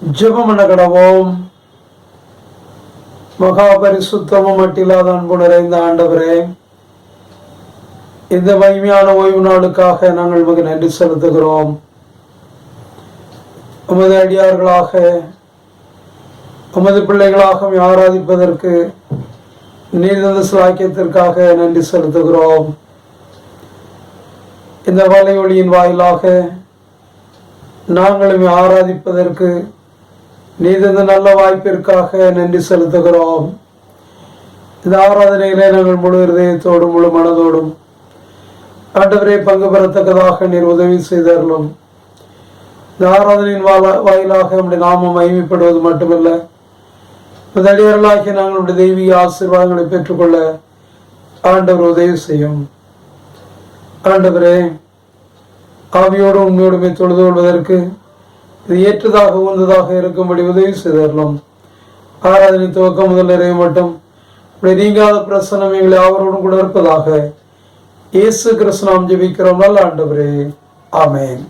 ஜெபம் கடவோம். மகாபரிசுத்தமும் மட்டில்லாத அன்பு நிறைந்த ஆண்டவரே, இந்த மகிமையான ஓய்வு நாளுக்காக நாங்கள் மிக நன்றி செலுத்துகிறோம். உமது அடியார்களாக உமது பிள்ளைகளாக ஆராதிப்பதற்கு நீர் தந்த சிலாக்கியத்திற்காக நன்றி செலுத்துகிறோம். இந்த வலை ஒளியின் வாயிலாக நாங்களும் ஆராதிப்பதற்கு நீர் தந்த நல்ல வாய்ப்பிற்காக நன்றி செலுத்துகிறோம். இந்த ஆராதனைகளை நாங்கள் முழு இதயத்தோடும் முழு மனதோடும் ஆண்டவரே பங்கு பெறத்தக்கதாக நீர் உதவி செய்தார்களும். இந்த ஆராதனையின் வாயிலாக நம்முடைய நாமம் மகிமைப்படுவது மட்டுமல்ல, அடியார்களாகிய நாங்கள் நம்முடைய தெய்வீக ஆசீர்வாதங்களை பெற்றுக்கொள்ள ஆண்டவர் உதவி செய்யும். ஆண்டவரே, ஆவியோடு உண்மையோடுமை தொழுது கொள்வதற்கு இது ஏற்றதாக உந்ததாக இருக்கும்படி உதவி செய்தார்களும். ஆராதனை துவக்கம் முதல் நிறைவு மட்டும் நீங்காத பிரசனம் எங்களை அவரோடும் கூட இருப்பதாக இயேசு கிறிஸ்து நாம் ஜெபிக்கிறோம் நல்ல ஆண்டவரே, ஆமென்.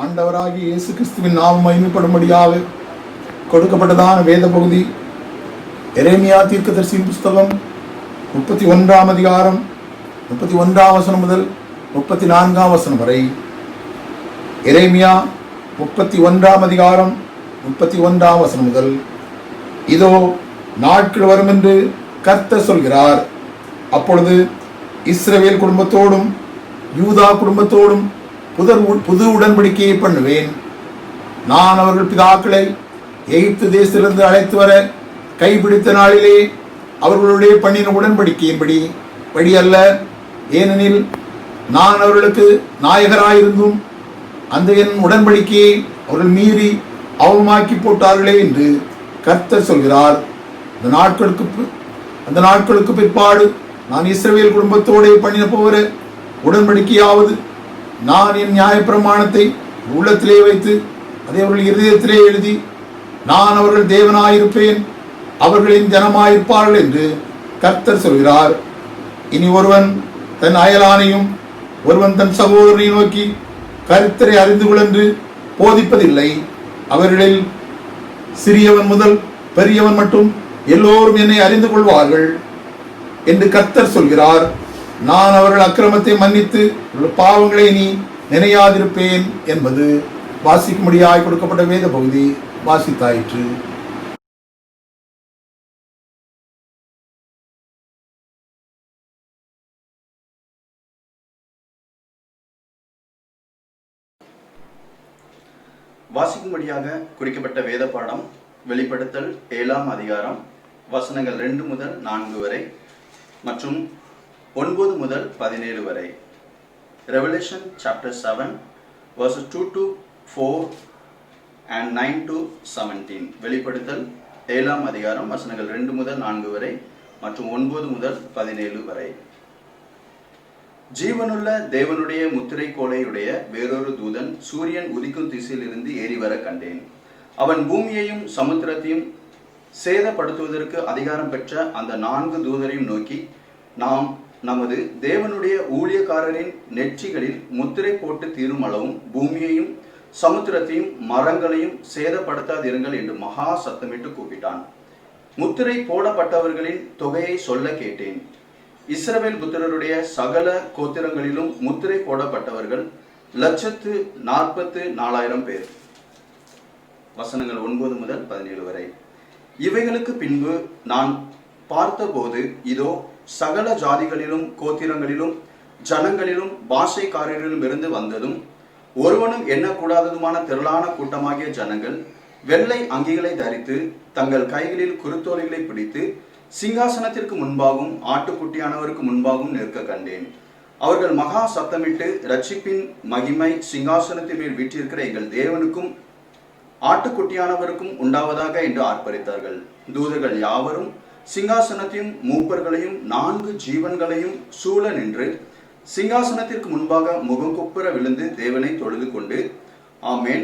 ஆண்டவராகிய இயேசு கிறிஸ்துவின் நாமம் மகிமைப்படும்படியாக கொடுக்கப்பட்டதான வேத பகுதி எரேமியா தீர்க்கதரிசியின் புஸ்தகம் 31ஆம் அதிகாரம் 31ஆம் வசனம் முதல் 34ஆம் வசனம் வரை. எரேமியா 31ஆம் அதிகாரம் 31ஆம் வசனம் முதல். இதோ நாட்கள் வரும் என்று கர்த்தர் சொல்கிறார், அப்பொழுது இஸ்ரவேல் குடும்பத்தோடும் யூதா குடும்பத்தோடும் புது உடன்படிக்கையை பண்ணுவேன். நான் அவர்கள் பிதாக்களை எகிப்து தேசத்திலிருந்து அழைத்து வர கைப்பிடித்த நாளிலே அவர்களுடைய பண்ணின உடன்படிக்கையின்படி படி அல்ல, ஏனெனில் நான் அவர்களுக்கு நாயகராயிருந்தும் அந்த என் உடன்படிக்கையை அவர்கள் மீறி அவமாக்கி போட்டார்களே என்று கர்த்தர் சொல்கிறார். அந்த நாட்களுக்கு பிற்பாடு நான் இஸ்ரவேல் குடும்பத்தோடு பண்ணின போகிற உடன்படிக்கையாவது, நான் என் நியாயப்பிரமாணத்தை உள்ளத்திலே வைத்து அதை அவர்கள் இருதயத்திலே எழுதி நான் அவர்கள் தேவனாயிருப்பேன், அவர்களின் ஜனமாயிருப்பார்கள் என்று கர்த்தர் சொல்கிறார். இனி ஒருவன் தன் அயலானையும் ஒருவன் தன் சகோதரனை நோக்கி கர்த்தரை அறிந்து கொள் என்று போதிப்பதில்லை. அவர்களில் சிறியவன் முதல் பெரியவன் மட்டும் எல்லோரும் என்னை அறிந்து கொள்வார்கள் என்று கர்த்தர் சொல்கிறார். நான் அவர்கள் அக்கிரமத்தை மன்னித்து பாவங்களை நீ நினையாதிருப்பேன் என்பது வாசிக்கும்படியாய் கொடுக்கப்பட்ட வேத பகுதி வாசித்தாயிற்று. வாசிக்கும்படியாக குறிக்கப்பட்ட வேத பாடம் வெளிப்படுத்தல் 7ஆம் அதிகாரம் வசனங்கள் 2 முதல் 4 வரை மற்றும் 9 முதல் 17 வரை. Revelation chapter 7 verses 2 to 4 and 9 to 17. வெளிப்படுத்தல் 7ஆம் அதிகாரம் வசனங்கள் 2 முதல் 4 வரை மற்றும் 9 முதல் 17 வரை. ஜீவனுள்ள தேவனுடைய முத்திரை கோலையுடைய வேறொரு தூதன் சூரியன் உதிக்கும் திசையிலிருந்து ஏறி வர கண்டேன். அவன் பூமியையும் சமுத்திரத்தையும் சேதப்படுத்துவதற்கு அதிகாரம் பெற்ற அந்த 4 தூதரையும் நோக்கி, நாம் நமது தேவனுடைய ஊழியக்காரரின் நெற்றிகளில் முத்திரை போட்டு தீரும் அளவும் பூமியையும் சமுத்திரத்தையும் மரங்களையும் சேதப்படுத்தாதிருங்கள் என்று மகா சத்தமிட்டு கூப்பிட்டான். முத்திரை போடப்பட்டவர்களின் தொகையை சொல்ல கேட்டேன். இஸ்ரவேல் புத்திரருடைய சகல கோத்திரங்களிலும் முத்திரை போடப்பட்டவர்கள் 144,000 பேர். வசனங்கள் 9 முதல் 17 வரை. இவைகளுக்கு பின்பு நான் பார்த்தபோது, இதோ சகல ஜாதிகளிலும் கோத்திரங்களிலும் ஜனங்களிலும் பாஷைக்காரரிலும் இருந்து வந்ததும் ஒருவனும் எண்ணக்கூடாததுமான திரளான கூட்டமாகிய ஜனங்கள் வெள்ளை அங்கிகளை தரித்து தங்கள் கைகளில் குருத்தோலைகளை பிடித்து சிங்காசனத்திற்கு முன்பாகவும் ஆட்டுக்குட்டியானவருக்கு முன்பாகவும் நிற்க கண்டேன். அவர்கள் மகா சத்தமிட்டு, ரட்சிப்பின் மகிமை சிங்காசனத்தின் மேல் வீற்றிருக்கிற எங்கள் தேவனுக்கும் ஆட்டுக்குட்டியானவருக்கும் உண்டாவதாக என்று ஆர்ப்பரித்தார்கள். தூதர்கள் யாவரும் சிங்காசனத்தையும் மூப்பர்களையும் 4 ஜீவன்களையும் சூழ நின்று சிங்காசனத்திற்கு முன்பாக முகங்குப்புற விழுந்து தேவனை தொழுது கொண்டு, ஆமேன்,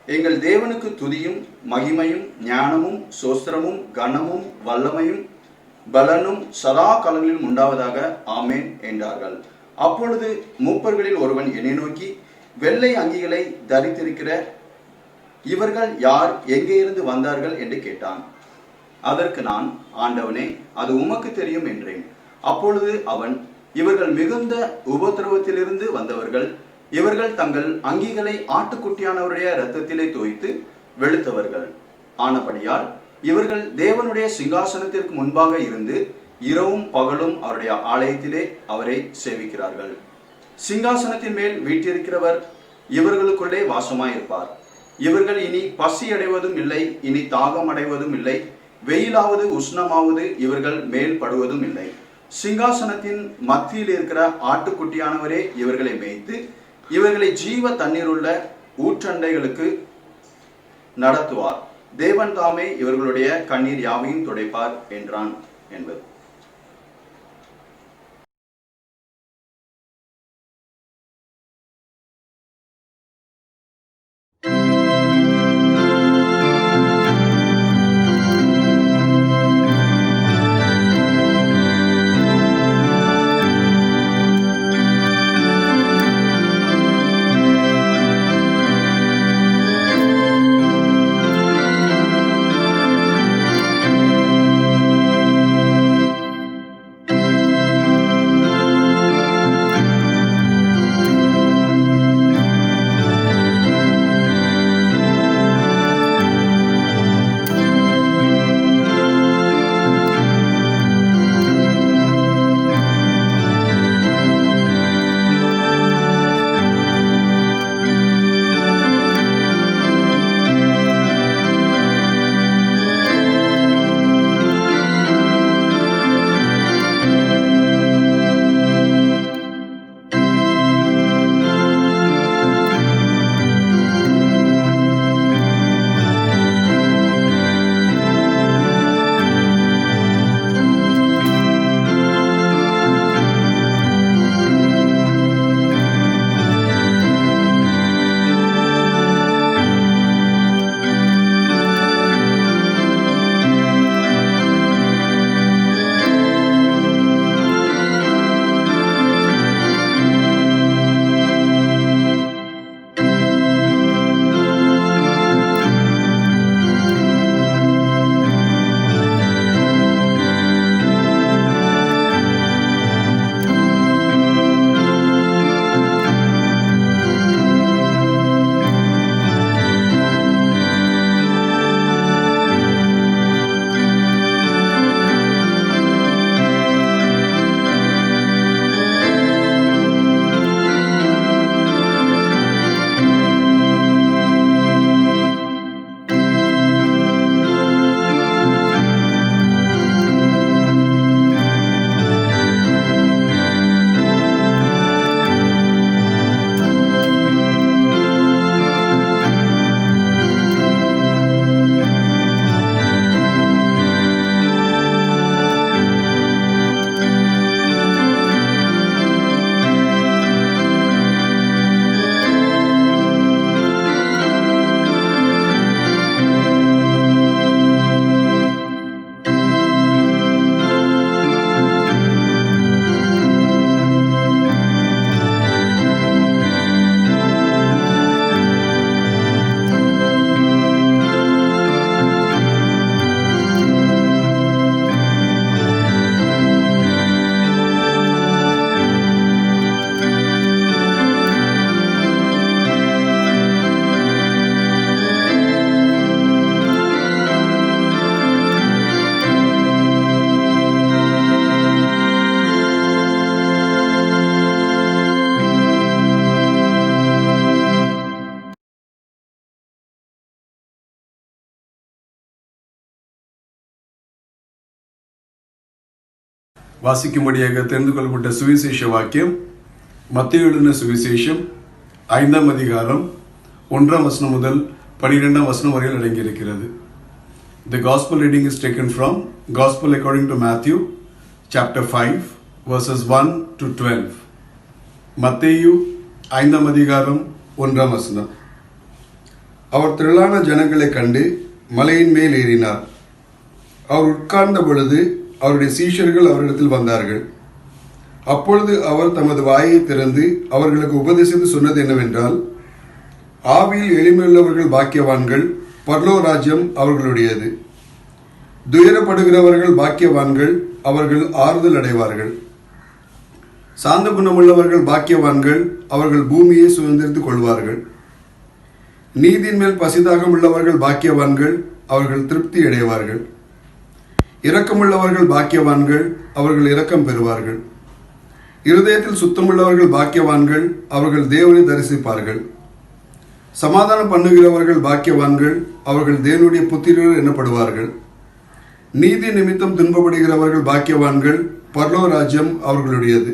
எங்கள் தேவனுக்கு துதியும் மகிமையும் ஞானமும் சோஸ்திரமும் கனமும் வல்லமையும் பலனும் சதா காலங்களிலும் உண்டாவதாக, ஆமேன் என்றார்கள். அப்பொழுது மூப்பர்களில் ஒருவன் என்னை நோக்கி, வெள்ளை அங்கிகளை தரித்திருக்கிற இவர்கள் யார், எங்கே இருந்து வந்தார்கள் என்று கேட்டான். அதற்கு நான், ஆண்டவனே, அது உமக்கு தெரியும் என்றேன். அப்பொழுது அவன், இவர்கள் மிகுந்த உபத்திரவத்திலிருந்து வந்தவர்கள். இவர்கள் தங்கள் அங்கிகளை ஆட்டுக்குட்டியானவருடைய இரத்தத்திலே தோய்த்து வெளுத்தவர்கள் ஆனபடியால் இவர்கள் தேவனுடைய சிங்காசனத்திற்கு முன்பாக இருந்து இரவும் பகலும் அவருடைய ஆலயத்திலே அவரை சேவிக்கிறார்கள். சிங்காசனத்தின் மேல் வீற்றிருக்கிறவர் இவர்களுக்குள்ளே வாசமாயிருப்பார். இவர்கள் இனி பசி அடைவதும் இல்லை, இனி தாகம் அடைவதும் இல்லை, வெயிலாவது உஷ்ணமாவது இவர்கள் மேல் படுவதும் இல்லை. சிங்காசனத்தின் மத்தியில் இருக்கிற ஆட்டுக்குட்டியானவரே இவர்களை மேய்த்து இவர்களை ஜீவ தண்ணீருள்ள ஊற்றண்டைகளுக்கு நடத்துவார். தேவன் தாமே இவர்களுடைய கண்ணீர் யாவையும் துடைப்பார் என்றான் என்பது. வாசிக்கும்படியாக தெரிந்து கொள்ளப்பட்ட சுவிசேஷ வாக்கியம் மத்தேயு எழுதின சுவிசேஷம் 5ஆம் அதிகாரம் 1ஆம் வசனம் முதல் 12ஆம் வசனம் வரையில் அடங்கியிருக்கிறது. The gospel reading is taken from Gospel according to Matthew chapter 5 verses 1 to 12. மத்தேயு 5ஆம் அதிகாரம் 1ஆம் வசனம். அவர் திரளான ஜனங்களை கண்டு மலையின் மேல் ஏறினார். அவர் உட்கார்ந்த பொழுது அவருடைய சீஷர்கள் அவரிடத்தில் வந்தார்கள். அப்பொழுது அவர் தமது வாயை திறந்து அவர்களுக்கு உபதேசித்து சொன்னது என்னவென்றால், ஆவியில் எளிமையுள்ளவர்கள் பாக்கியவான்கள், பரலோக ராஜ்யம் அவர்களுடையது. துயரப்படுகிறவர்கள் பாக்கியவான்கள், அவர்கள் ஆறுதல் அடைவார்கள். சாந்த குணமுள்ளவர்கள் பாக்கியவான்கள், அவர்கள் பூமியை சுதந்திரித்துக் கொள்வார்கள். நீதியின் மேல் பசிதாகம் உள்ளவர்கள் பாக்கியவான்கள், அவர்கள் திருப்தி அடைவார்கள். இரக்கமுள்ளவர்கள் பாக்கியவான்கள், அவர்கள் இரக்கம் பெறுவார்கள். இருதயத்தில் சுத்தமுள்ளவர்கள் பாக்கியவான்கள், அவர்கள் தேவனை தரிசிப்பார்கள். சமாதானம் பண்ணுகிறவர்கள் பாக்கியவான்கள், அவர்கள் தேவனுடைய புத்திரர் எனப்படுவார்கள். நீதி நிமித்தம் துன்பப்படுகிறவர்கள் பாக்கியவான்கள், பரலோக ராஜ்யம் அவர்களுடையது.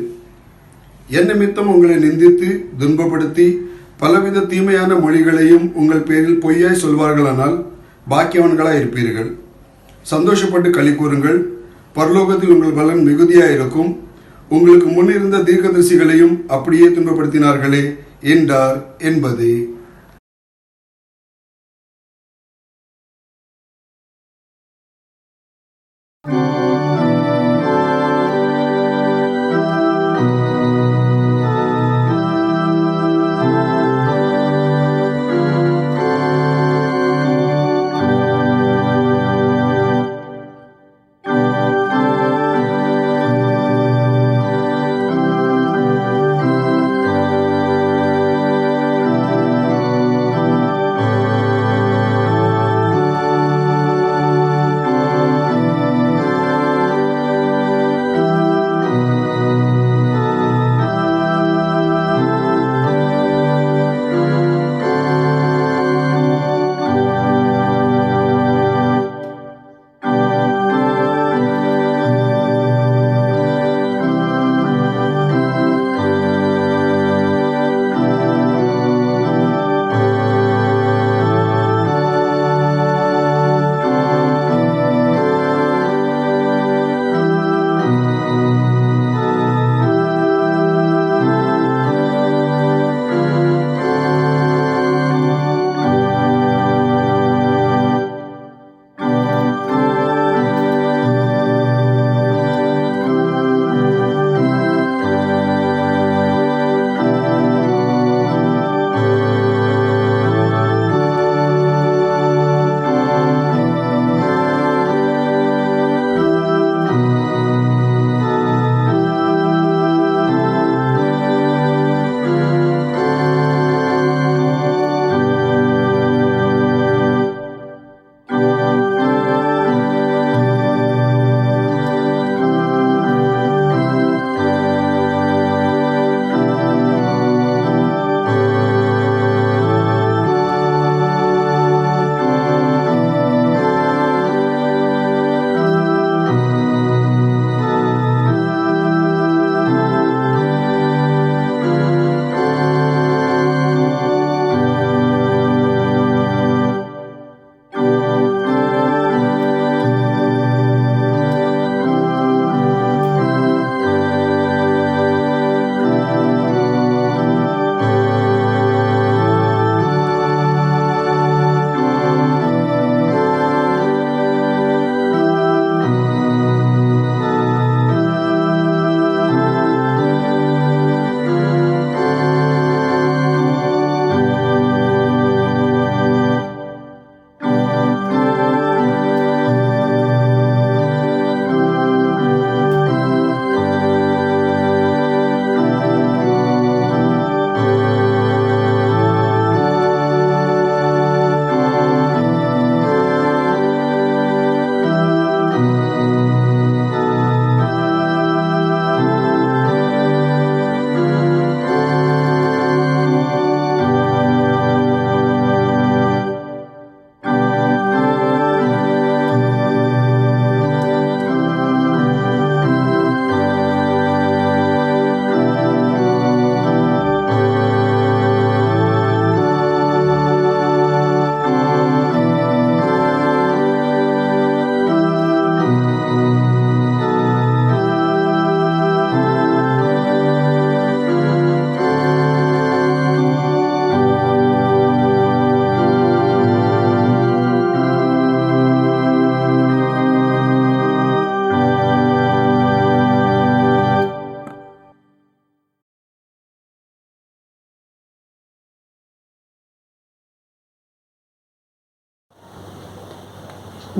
என் நிமித்தம் உங்களை நிந்தித்து துன்பப்படுத்தி பலவித தீமையான மொழிகளையும் உங்கள் பேரில் பொய்யாய் சொல்வார்களானால் பாக்கியவான்களாய் இருப்பீர்கள். சந்தோஷப்பட்டு களி கூறுங்கள், பரலோகத்தில் உங்கள் பலன் மிகுதியாயிருக்கும். உங்களுக்கு முன் இருந்த தீர்க்கதரிசிகளையும் அப்படியே துன்பப்படுத்தினார்களே என்றார் என்பதே.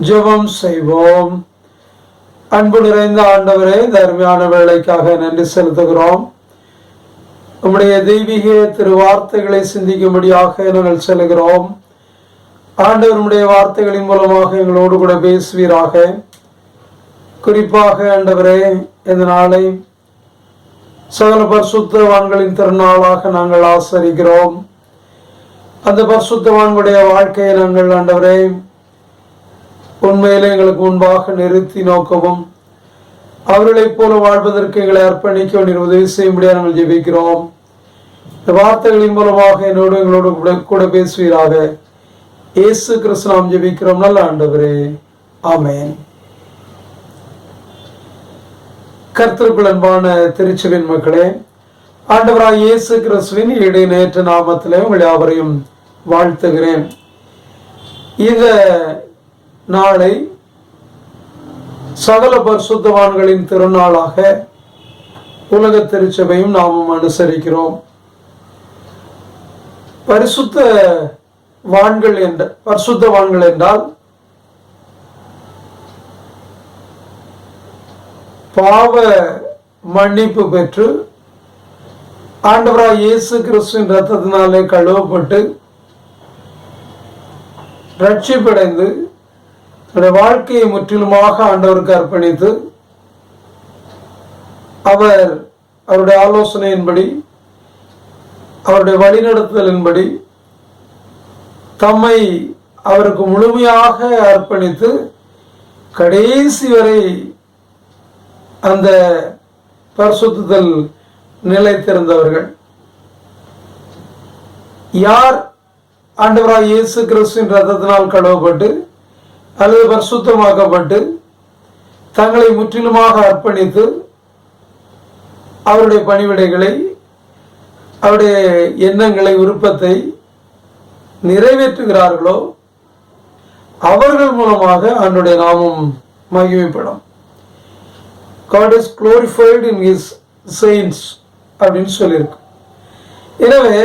ஜெபம் செய்வோம். அன்பு நிறைந்த ஆண்டவரே, இந்த அருமையான வேலைக்காக நன்றி செலுத்துகிறோம். நம்முடைய தெய்வீக திருவார்த்தைகளை சிந்திக்கும்படியாக நாங்கள் செல்கிறோம். ஆண்டவர் நம்முடைய வார்த்தைகளின் மூலமாக எங்களோடு கூட பேசுவீராக. குறிப்பாக ஆண்டவரே, இந்த நாளை சகல பரிசுத்தவான்களின் திருநாளாக நாங்கள் ஆசரிக்கிறோம். அந்த பரிசுத்தவான்களுடைய வாழ்க்கையை நாங்கள் ஆண்டவரே உண்மையிலே எங்களுக்கு முன்பாக நிறுத்தி நோக்கவும், அவர்களைப் போல வாழ்வதற்கு எங்களை அர்ப்பணிக்க நீர் உதவி செய்யும்படியாக நாங்கள் ஜெபிக்கிறோம். இந்த வார்த்தைகளின் மூலமாக எங்களோடு கூட பேசுவீராக. இயேசு கிறிஸ்து நாம் ஜெபிக்கிறோம் நல்ல ஆண்டவரே, ஆமென். கர்த்தருக்குள் அன்பான திருச்சபையின் மக்களே, ஆண்டவராய் இயேசு கிறிஸ்துவின் இடைநேற்ற நாமத்திலே உங்கள் யாவரையும் வாழ்த்துகிறேன். இந்த நாளை சகல பரிசுத்தவான்களின் திருநாளாக உலக திருச்சபையும் நாமும் அனுசரிக்கிறோம். பரிசுத்தவான்கள் என்றால் பாவ மன்னிப்பு பெற்று ஆண்டவராய் இயேசு கிறிஸ்துவின் இரத்தத்தினாலே கழுவப்பட்டு ரட்சிப்படைந்து தன்னுடைய வாழ்க்கையை முற்றிலுமாக ஆண்டவருக்கு அர்ப்பணித்து அவருடைய ஆலோசனையின்படி, அவருடைய வழிநடத்துதலின்படி தம்மை அவருக்கு முழுமையாக அர்ப்பணித்து கடைசி வரை அந்த பரிசுத்தத்தில் நிலைத்திருந்தவர்கள். யார் ஆண்டவராய் இயேசு கிறிஸ்துவின் இரத்தத்தினால் கழுவப்பட்டு அல்லது பரிசுத்தமாக்கப்பட்டு தங்களை முற்றிலுமாக அர்ப்பணித்து அவருடைய பணிவிடைகளை, அவருடைய எண்ணங்களை, விருப்பத்தை நிறைவேற்றுகிறார்களோ அவர்கள் மூலமாக அவருடைய நாமம் மகிமைப்படும். God is glorified in his saints அப்படின்னு சொல்லியிருக்கு. எனவே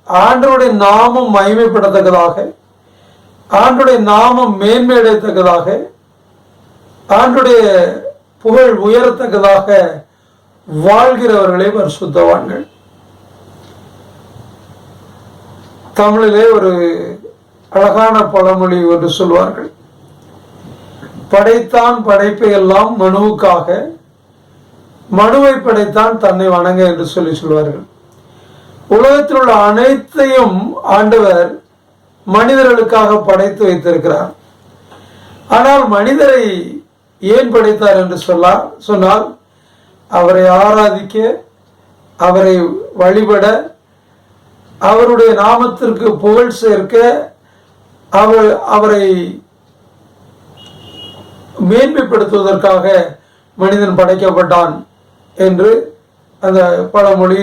ஆண்டவருடைய நாமம் மகிமைப்படத்தக்கதாக, ஆண்டவருடைய நாமம் மேன்மையடையத்தக்கதாக, ஆண்டவருடைய புகழ் உயரத்தக்கதாக வாழ்கிறவர்களே பரிசுத்தவான்கள். தமிழிலே ஒரு அழகான பழமொழி ஒன்று சொல்வார்கள். படைத்தான் படைப்பை எல்லாம் மனுவுக்காக, மனுவை படைத்தான் தன்னை வணங்க என்று சொல்வார்கள். உலகத்தில் உள்ள அனைத்தையும் ஆண்டவர் மனிதர்களுக்காக படைத்து வைத்திருக்கிறார். ஆனால் மனிதரை ஏன் படைத்தார் என்று சொன்னால் அவரை ஆராதிக்க, அவரை வழிபட, அவருடைய நாமத்திற்கு புகழ் சேர்க்க, அவரை மேன்மைப்படுத்துவதற்காக மனிதன் படைக்கப்பட்டான் என்று அந்த பழமொழி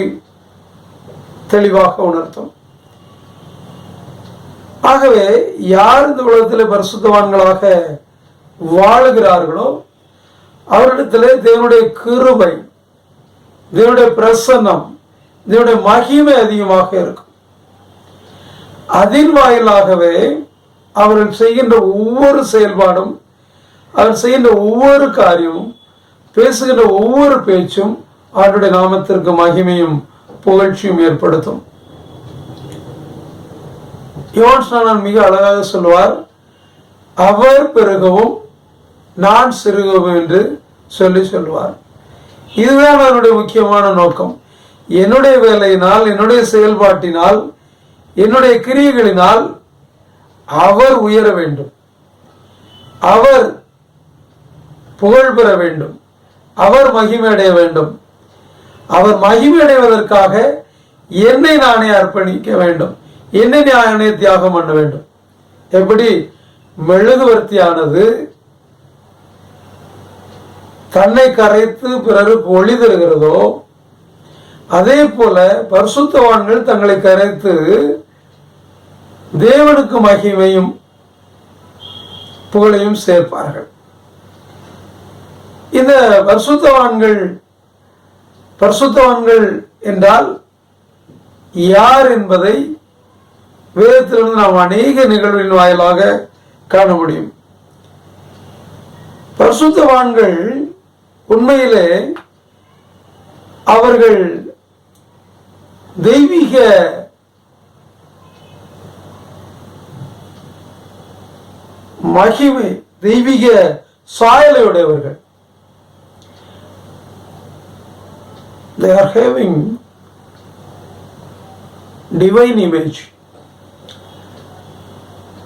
தெளிவாக உணர்த்தும். ஆகவே யார் இந்த உலகத்திலே பரிசுத்தவான்களாக வாழுகிறார்களோ அவரிடத்திலே தேவனுடைய கிருபை, தேவனுடைய பிரசன்னம், தேவனுடைய மகிமை அதிகமாக இருக்கும். அதன் வாயிலாகவே அவர்கள் செய்கின்ற ஒவ்வொரு செயல்பாடும், அவர் செய்கின்ற ஒவ்வொரு காரியமும், பேசுகின்ற ஒவ்வொரு பேச்சும் அவருடைய நாமத்திற்கு மகிமையும் புகழ்ச்சியும் ஏற்படுத்தும். யோவான் மிக அழகாக சொல்வார், அவர் பெருகவும் நான் சிறுகவும் என்று சொல்லுவார். இதுதான் அவருடைய முக்கியமான நோக்கம். என்னுடைய வேலையினால், என்னுடைய செயல்பாட்டினால், என்னுடைய கிரியைகளினால் அவர் உயர வேண்டும், அவர் புகழ் பெற வேண்டும், அவர் மகிமை அடைய வேண்டும். அவர் மகிமை அடைவதற்காக என்னை நானே அர்ப்பணிக்க வேண்டும், என்னை நானே தியாகம் பண்ண வேண்டும். எப்படி மெழுகுவர்த்தியானது தன்னை கரைத்து பிறருக்கு ஒளி தருகிறதோ அதே போல பரிசுத்தவான்கள் தங்களை கரைத்து தேவனுக்கு மகிமையும் புகழையும் சேர்ப்பார்கள். இந்த பரிசுத்தவான்கள் என்றால் யார் என்பதை வேதத்திலிருந்து நாம் அநேக நிகழ்வின் வாயிலாக காண முடியும். பரிசுத்தவான்கள் உண்மையிலே அவர்கள் தெய்வீக மகிமை, தெய்வீக சாயலை உடையவர்கள். They are having divine image.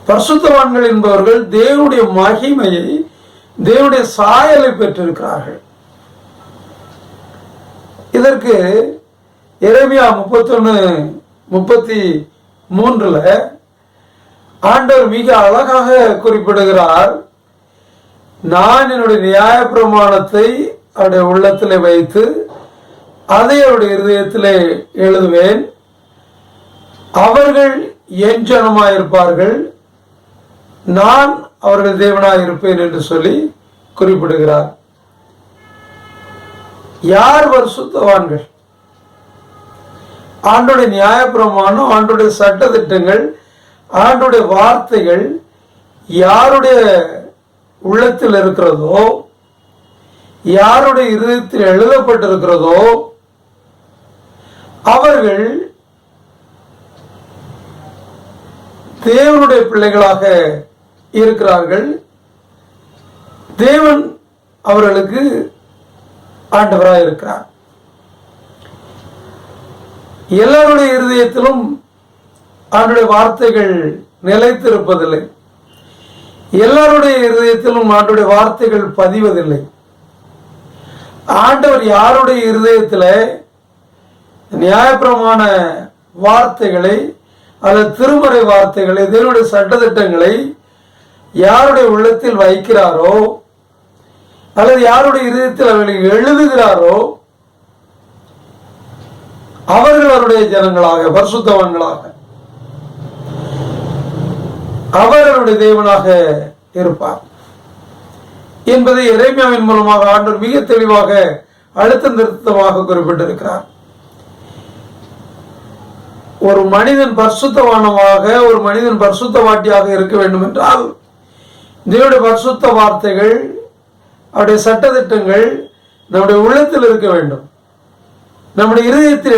பரிசுத்தவான்கள் என்பவர்கள் தேவனுடைய மகிமையை, தேவனுடைய சாயலை பெற்றிருக்கிறார்கள். இதற்கு எரேமியா 31:33 ஆண்டவர் மிக அழகாக குறிப்பிடுகிறார். நான் என்னுடைய நியாய பிரமாணத்தை அவருடைய உள்ளத்திலே வைத்து அதை அவருடைய இருதயத்திலே எழுதுவேன், அவர்கள் என் ஜனமாயிருப்பார்கள், நான் அவர்கள் தேவனாயிருப்பேன் என்று சொல்லி குறிப்பிடுகிறார். யார் பரிசுத்தவான்கள்? ஆண்டுடைய நியாயப்பிரமாணம், ஆண்டுடைய சட்ட திட்டங்கள், ஆண்டுடைய வார்த்தைகள் யாருடைய உள்ளத்தில் இருக்கிறதோ, யாருடைய இருதயத்தில் எழுதப்பட்டிருக்கிறதோ அவர்கள் தேவனுடைய பிள்ளைகளாக இருக்கிறார்கள். தேவன் அவர்களுக்கு ஆண்டவராக இருக்கிறார். எல்லாருடைய இருதயத்திலும் ஆண்டுடைய வார்த்தைகள் நிலைத்திருப்பதில்லை. எல்லாருடைய இருதயத்திலும் ஆண்டுடைய வார்த்தைகள் பதிவதில்லை. ஆண்டவர் யாருடைய இருதயத்தில் நியாயப்பிரமாண வார்த்தைகளை அல்லது திருமறை வார்த்தைகளை, தேவனுடைய சட்டத்திட்டங்களை யாருடைய உள்ளத்தில் வைக்கிறாரோ அல்லது யாருடைய இதயத்தில் அவர்களை எழுதுகிறாரோ அவர்கள் அவருடைய ஜனங்களாக, பரிசுத்தவான்களாக, அவர்களுடைய தேவனாக இருப்பார் என்பதை எரேமியாவின் மூலமாக ஆண்டவர் மிக தெளிவாக அழுத்தம் திருத்தமாக குறிப்பிட்டிருக்கிறார். ஒரு மனிதன் பரிசுத்தவானமாக, ஒரு மனிதன் பரிசுத்தவாட்டியாக இருக்க வேண்டும் என்றால் தேவனுடைய பரிசுத்த வார்த்தைகள், அவருடைய சட்டத்திட்டங்கள் நம்முடைய உள்ளத்தில் இருக்க வேண்டும், நம்முடைய இருதயத்தில்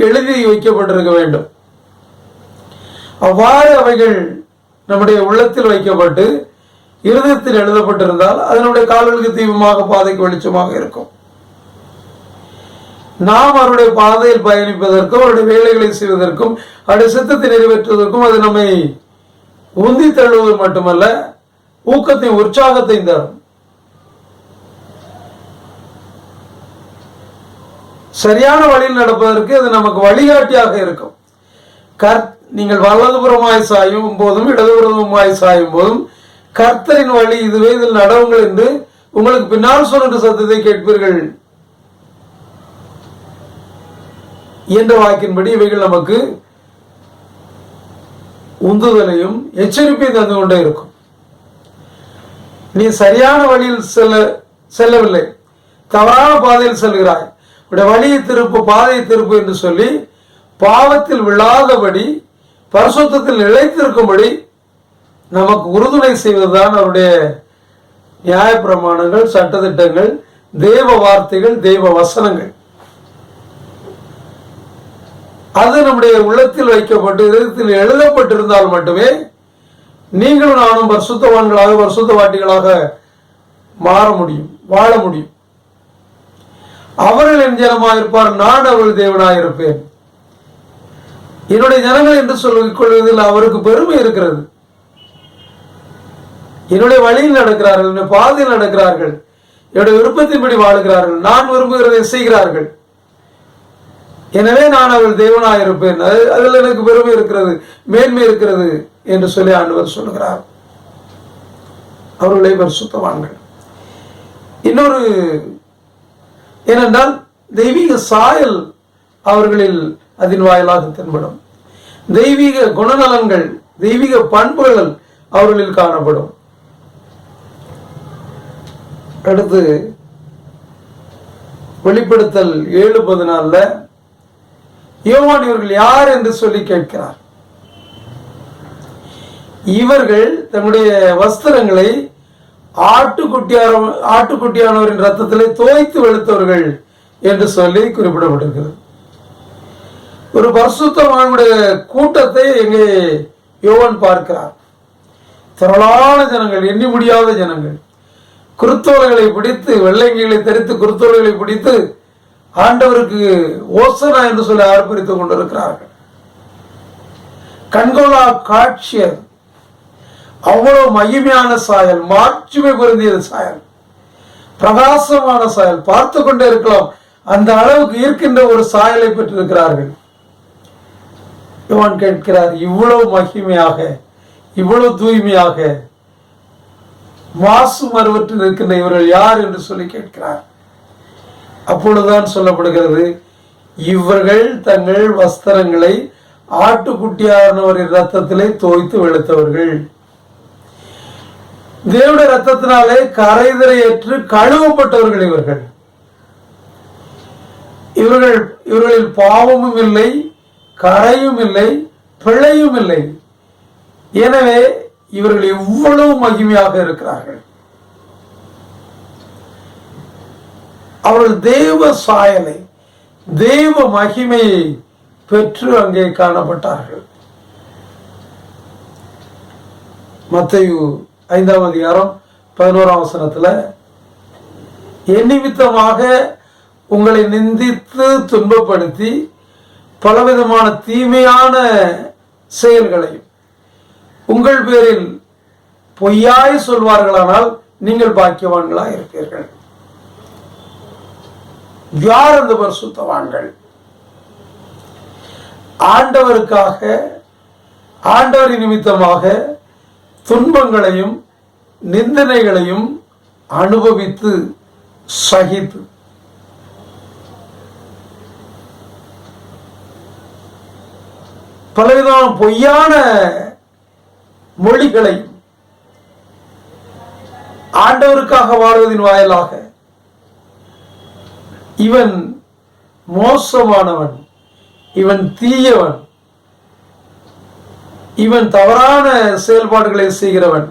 எழுதி வைக்கப்பட்டிருக்க வேண்டும். அவ்வாறு அவைகள் நம்முடைய உள்ளத்தில் வைக்கப்பட்டு இருதயத்தில் எழுதப்பட்டிருந்தால் அதனுடைய கால்களுக்கு தீபமாக, பாதைக்கு வெளிச்சமாக இருக்கும். நாம் அவருடைய பாதையில் பயணிப்பதற்கும், அவருடைய வேலைகளை செய்வதற்கும், அவருடைய சித்தத்தை நிறைவேற்றுவதற்கும் அது நம்மை உந்தி தள்ளுவது மட்டுமல்ல, ஊக்கத்தையும் உற்சாகத்தையும் தரும். சரியான வழியில் நடப்பதற்கு அது நமக்கு வழிகாட்டியாக இருக்கும். நீங்கள் வலதுபுறமாய் சாயும் போதும் இடதுபுறமாய் சாயும் போதும் கர்த்தரின் வழி இதுவே, இதில் நடவுங்கள் என்று உங்களுக்கு பின்னால் சொல்லுகிற சத்தத்தை கேட்பீர்கள் என்ற வாக்கின்படி இவைகள் நமக்கு உந்துதலையும் எச்சரிப்பையும் தந்து கொண்டே இருக்கும். நீ சரியான வழியில் செல்லவில்லை, தவறான பாதையில் செல்கிறாய், உடைய வழியை திருப்பு, பாதையை திருப்பு என்று சொல்லி பாவத்தில் விழாதபடி பரிசுத்தத்தில் நிலைத்திருக்கும்படி நமக்கு உறுதுணை செய்வதுதான் அவருடைய நியாயப்பிரமாணங்கள், சட்டத்திட்டங்கள், தேவ வார்த்தைகள், தெய்வ வசனங்கள். அது நம்முடைய உள்ளத்தில் வைக்கப்பட்டு இதயத்தில் எழுதப்பட்டிருந்தால் மட்டுமே நீங்களும் நானும் பரிசுத்தவான்களாக, பரிசுத்தவாட்டிகளாக மாற முடியும், வாழ முடியும். அவர்கள் என் ஜனமாயிருப்பார், நான் அவர்கள் தேவனாயிருப்பேன். என்னுடைய ஜனங்கள் என்று சொல்லிக் கொள்வதில் அவருக்கு பெருமை இருக்கிறது. என்னுடைய வழியில் நடக்கிறார்கள், என்னுடைய பாதையில் நடக்கிறார்கள், என்னுடைய விருப்பத்தின்படி வாழ்கிறார்கள், நான் விரும்புகிறதை செய்கிறார்கள், எனவே நான் அவர்கள் தேவனாயிருப்பேன், அதில் எனக்கு பெருமை இருக்கிறது, மேன்மை இருக்கிறது என்று சொல்லி ஆண்டவர் சொல்லுகிறார். அவர்களை பரிசுத்தவான்கள். இன்னொரு ஏனென்றால் தெய்வீக சாயல் அவர்களில் அதன் வாயிலாக தென்படும். தெய்வீக குணநலன்கள், தெய்வீக பண்புகள் அவர்களில் காணப்படும். அடுத்து வெளிப்படுத்தல் 7:14 யோவான் இவர்கள் யார் என்று சொல்லி கேட்கிறார். இவர்கள் தங்களுடைய வஸ்திரங்களை ஆட்டுக்குட்டியானவரின் ரத்தத்திலே தோய்த்து வெளுத்தவர்கள் என்று சொல்லி குறிப்பிடப்பட்டிருக்கிறது. ஒரு பரிசுத்தவானுடைய கூட்டத்தை எங்கே யோவான் பார்க்கிறார். திரளான ஜனங்கள், எண்ணி முடியாத ஜனங்கள், குருத்தோலைகளை பிடித்து, வெள்ளைங்களை தரித்து குருத்தோலைகளை பிடித்து ஆண்டவருக்கு ஓசனா என்று சொல்லி ஆர்ப்பரித்துக் கொண்டிருக்கிறார்கள். கண்கொள்ளா காட்சி அது. அவ்வளவு மகிமையான சாயல், மாட்சிமை பொருந்திய சாயல், பிரகாசமான சாயல், பார்த்து கொண்டே இருக்கலாம். அந்த அளவுக்கு ஈர்க்கின்ற ஒரு சாயலை பெற்றிருக்கிறார்கள். யோவான் கேட்கிறார், இவ்வளவு மகிமையாக, இவ்வளவு தூய்மையாக, மாசு மறுவற்று இருக்கின்ற இவர்கள் யார் என்று சொல்லி கேட்கிறார். அப்பொழுதுதான் சொல்லப்படுகிறது, இவர்கள் தங்கள் வஸ்திரங்களை ஆட்டுக்குட்டியானவரின் ரத்தத்திலே தோய்த்து வெளுத்தவர்கள். தேவனுடைய ரத்தத்தினாலே கரைதிரையற்று கழுவப்பட்டவர்கள் இவர்கள். இவர்களில் பாவமும் இல்லை, கரையும் இல்லை, பிழையும் இல்லை. எனவே இவர்கள் இவ்வளவு மகிமையாக இருக்கிறார்கள். அவர்கள் தேவ சாயலை, தேவ மகிமையை பெற்று அங்கே காணப்பட்டார்கள். மத்தேயு 5ஆம் அதிகாரம் 11ஆம் வசனத்துல, என் நிமித்தமாக உங்களை நிந்தித்து துன்பப்படுத்தி பலவிதமான தீமையான செயல்களையும் உங்கள் பேரில் பொய்யாய் சொல்வார்களானால் நீங்கள் பாக்கியவான்களாக இருப்பீர்கள். யார் அந்த பரிசுத்தவான்கள்? ஆண்டவருக்காக, ஆண்டவரின் நிமித்தமாக துன்பங்களையும் நிந்தனைகளையும் அனுபவித்து சகித்து பலவிதமான பொய்யான மொழிகளையும் ஆண்டவருக்காக வாழ்வதின் வாயிலாக இவன் மோசமானவன், இவன் தீயவன், இவன் தவறான செயல்பாடுகளை செய்கிறவன்,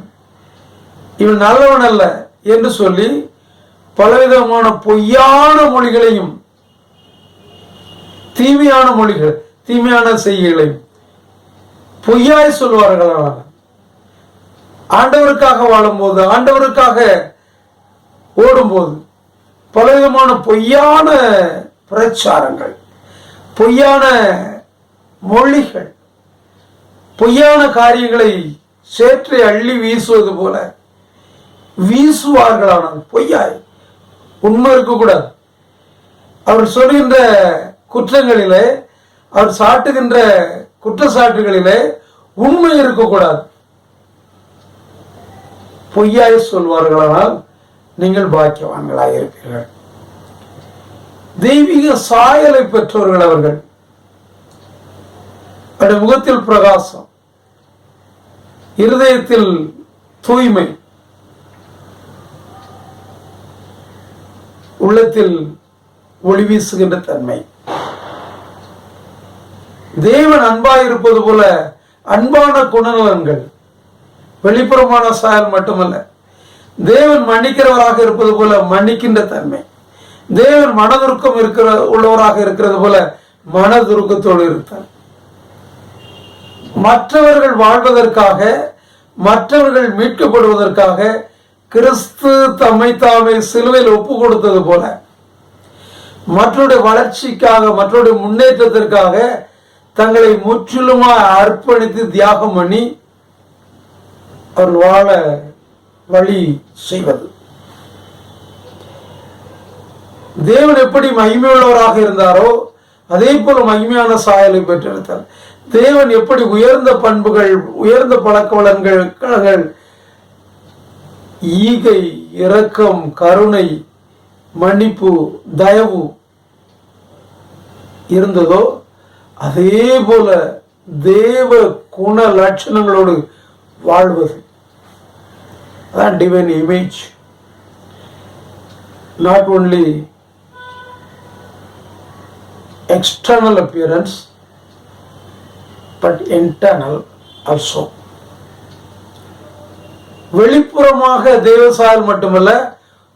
இவன் நல்லவன் அல்ல என்று சொல்லி பலவிதமான பொய்யான மொழிகளையும் தீமையான மொழிகள், தீமையான செய்கைகளையும் பொய்யாய் சொல்வார்களான ஆண்டவருக்காக வாழும்போது, ஆண்டவருக்காக ஓடும்போது பலவிதமான பொய்யான பிரச்சாரங்கள், பொய்யான மொழிகள், பொய்யான காரியங்களை சேற்றை அள்ளி வீசுவது போல வீசுவார்களானால் பொய்யாய், உண்மை இருக்கக்கூடாது. அவர் சொல்கின்ற குற்றங்களிலே, அவர் சாட்டுகின்ற குற்றச்சாட்டுகளிலே உண்மை இருக்கக்கூடாது. பொய்யாய் சொல்வார்களானால் நீங்கள் பாக்கியவான்களாக இருப்பீர்கள். தெய்வீக சாயலை பெற்றவர்கள் அவர்கள். முகத்தில் பிரகாசம், இருதயத்தில் தூய்மை, உள்ளத்தில் ஒளி வீசுகின்ற தன்மை. தேவன் அன்பாயிருப்பது போல அன்பான குணநலன்கள், வெளிப்புறமான சாயல் மட்டுமல்ல. தேவன் மன்னிக்கிறவராக இருப்பது போல மன்னிக்கின்ற தன்மை. தேவன் மனதுருக்கம் உள்ளவராக இருக்கிறது போல மனதுருக்கத்தோடு இருத்தார். மற்றவர்கள் வாழ்வதற்காக, மற்றவர்கள் மீட்கப்படுவதற்காக கிறிஸ்து தம்மை தாமே சிலுவையில் ஒப்பு கொடுத்தது போல மற்றவருடைய வளர்ச்சிக்காக, மற்றவருடைய முன்னேற்றத்திற்காக தங்களை முற்றிலுமாய் அர்ப்பணித்து தியாகம் பண்ணி அவர்கள் வாழ வழி செய்வது. தேவன் எப்படி மகிமையுள்ளவராக இருந்தாரோ அதே போல மகிமையான சாயலை பெற்றெடுத்தார். தேவன் எப்படி உயர்ந்த பண்புகள், உயர்ந்த பழக்க வழக்கங்கள், ஈகை, இரக்கம், கருணை, மன்னிப்பு, தயவு இருந்ததோ அதே போல தேவ குண லட்சணங்களோடு வாழ்வது. அதான் divine image. Not only external appearance but internal also. வெளிப்புறமாக தெய்வசாயல் மட்டுமல்ல,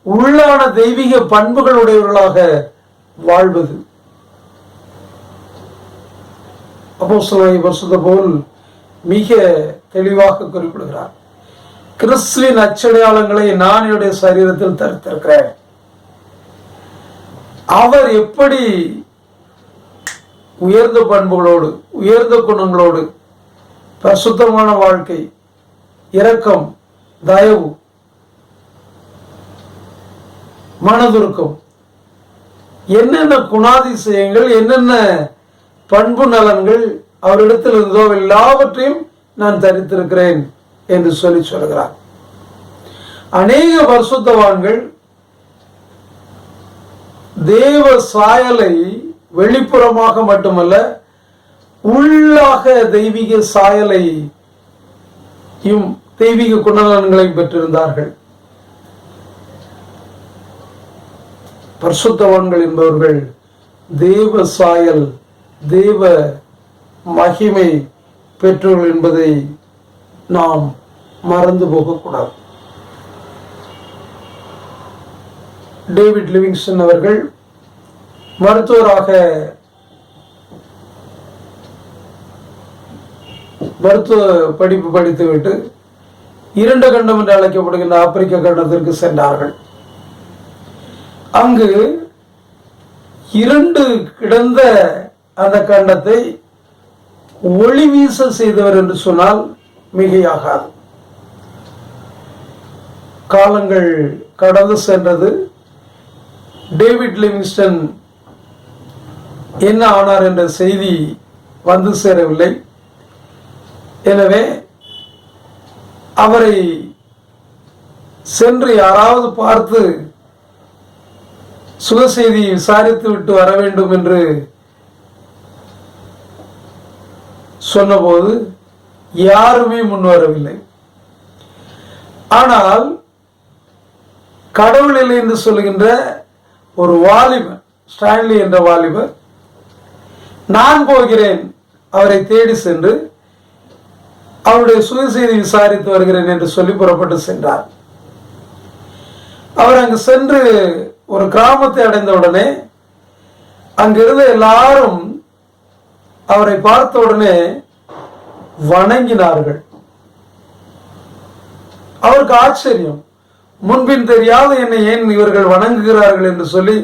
உள்ளான தெய்வீக பண்புகள் உடையவர்களாக வாழ்வது. அப்போஸ்தலனாகிய பரிசுத்த பவுல் மிக தெளிவாக குறிப்பிடுகிறார். கிறிஸ்துவின் அச்சடையாளங்களை நான் என்னுடைய சரீரத்தில் தரித்திருக்கிறேன். அவர் எப்படி உயர்ந்த பண்புகளோடு, உயர்ந்த குணங்களோடு, பரிசுத்தமான வாழ்க்கை, இரக்கம், தயவு, மனதுருக்கம், என்னென்ன குணாதிசயங்கள், என்னென்ன பண்பு நலன்கள் அவரிடத்தில் இருந்தோ எல்லாவற்றையும் நான் தரித்திருக்கிறேன் என்று சொல்லி சொல்கிறார். அநேக பரிசுத்தவான்கள் தேவ சாயலை வெளிப்புறமாக மட்டுமல்ல, உள்ளாக தெய்வீக சாயலையும் தெய்வீக குணநலன்களையும் பெற்றிருந்தார்கள். பரிசுத்தவான்கள் என்பவர்கள் தேவ சாயல், தேவ மகிமை பெற்றோர்கள் என்பதை நாம் மறந்து போகக்கூடாது. டேவிட் லிவிங்ஸ்டன் அவர்கள் மருத்துவராக மருத்துவ படிப்பு படித்துவிட்டு இரண்டு கண்டம் என்று அழைக்கப்படுகின்ற ஆப்பிரிக்க கண்டத்திற்கு சென்றார்கள். அங்கு இரண்டு கிடந்த அந்த கண்டத்தை ஒளி வீச செய்தவர் என்று சொன்னால் மிகையாகாது. காலங்கள் கடந்து சென்றது. டேவிட் லிவிங்ஸ்டன் என்ன ஆனார் என்ற செய்தி வந்து சேரவில்லை. எனவே அவரை சென்று யாராவது பார்த்து சுக செய்தி விசாரித்து விட்டு வர வேண்டும் என்று சொன்னபோது யாருமே முன்வரவில்லை. ஆனால் கடவுள் இல்லை என்று சொல்லுகின்ற ஒரு வாலிபர், ஸ்டான்லி என்ற வாலிபர், நான் போகிறேன் அவரை தேடி சென்று அவருடைய சுக செய்தி விசாரித்து வருகிறேன் என்று சொல்லி புறப்பட்டு சென்றார். அவர் அங்கு சென்று ஒரு கிராமத்தை அடைந்தவுடனே அங்கிருந்த எல்லாரும் அவரை பார்த்த உடனே வணங்கினார்கள். அவருக்கு ஆச்சரியம், முன்பின் தெரியாத என்னை ஏன் இவர்கள் வணங்குகிறார்கள் என்று சொல்லி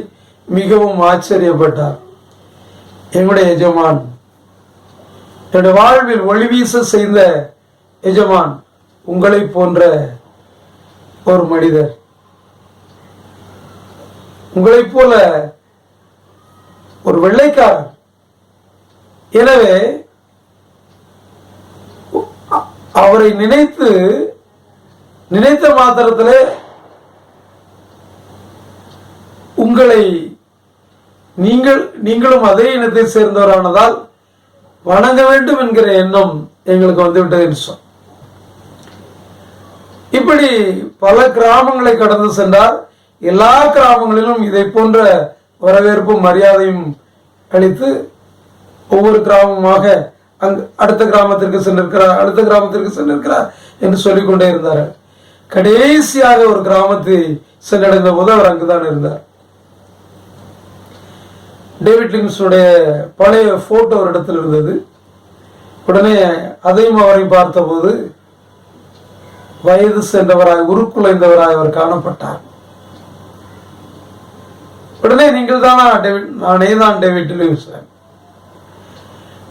மிகவும் ஆச்சரியப்பட்டார். என்னுடைய எஜமான், என்னுடைய வாழ்வில் ஒளி வீச செய்த எஜமான் உங்களை போன்ற ஒரு மனிதர், உங்களை போல ஒரு வெள்ளைக்காரர். எனவே அவரை நினைத்த மாத்திரத்திலே உங்களை நீங்களும் அதே இனத்தை சேர்ந்தவரானதால் வணங்க வேண்டும் என்கிற எண்ணம் எங்களுக்கு வந்துவிட்டது என்று சொன்ன. இப்படி பல கிராமங்களை கடந்து சென்றார். எல்லா கிராமங்களிலும் இதை போன்ற வரவேற்பும் மரியாதையும் அளித்து ஒவ்வொரு கிராமமாக அடுத்த கிராமத்திற்கு சென்றிருக்கிறார் என்று சொல்லிக்கொண்டே இருந்தார். கடைசியாக ஒரு கிராமத்தை சென்றடைந்த போது அவர் அங்குதான் இருந்தார். டேவிட் லிவிங்ஸ்டனுடைய பழைய போட்டோ ஒரு இடத்தில் இருந்தது. உடனே அதையும் அவரையும் பார்த்தபோது வயது சென்றவராய், உருக்குலைந்தவராய் அவர் காணப்பட்டார். உடனே நீங்கள் தானா டேவிட்? நானே தான் டேவிட் லிவிங்ஸ்டன்.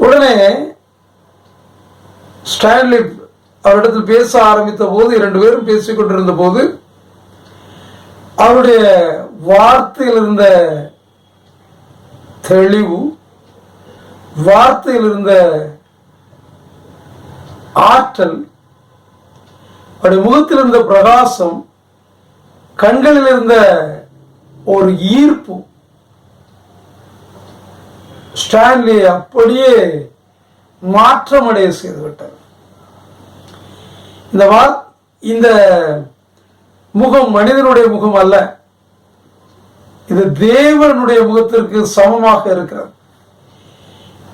உடனே ஸ்டான்லி அவரிடத்தில் பேச ஆரம்பித்த போது, இரண்டு பேரும் பேசிக் கொண்டிருந்த போது, அவருடைய வார்த்தையில் இருந்த தெளிவு, வார்த்தையில் இருந்த ஆற்றல், அவருடைய முகத்தில் இருந்த பிரகாசம், கண்களில் இருந்த ஒரு ஈர்ப்பு ஸ்டான்லி அப்படியே மாற்றமடைய செய்துவிட்டார். இந்த முகம் மனிதனுடைய முகம் அல்ல, இது தேவனுடைய முகத்திற்கு சமமாக இருக்கிறது.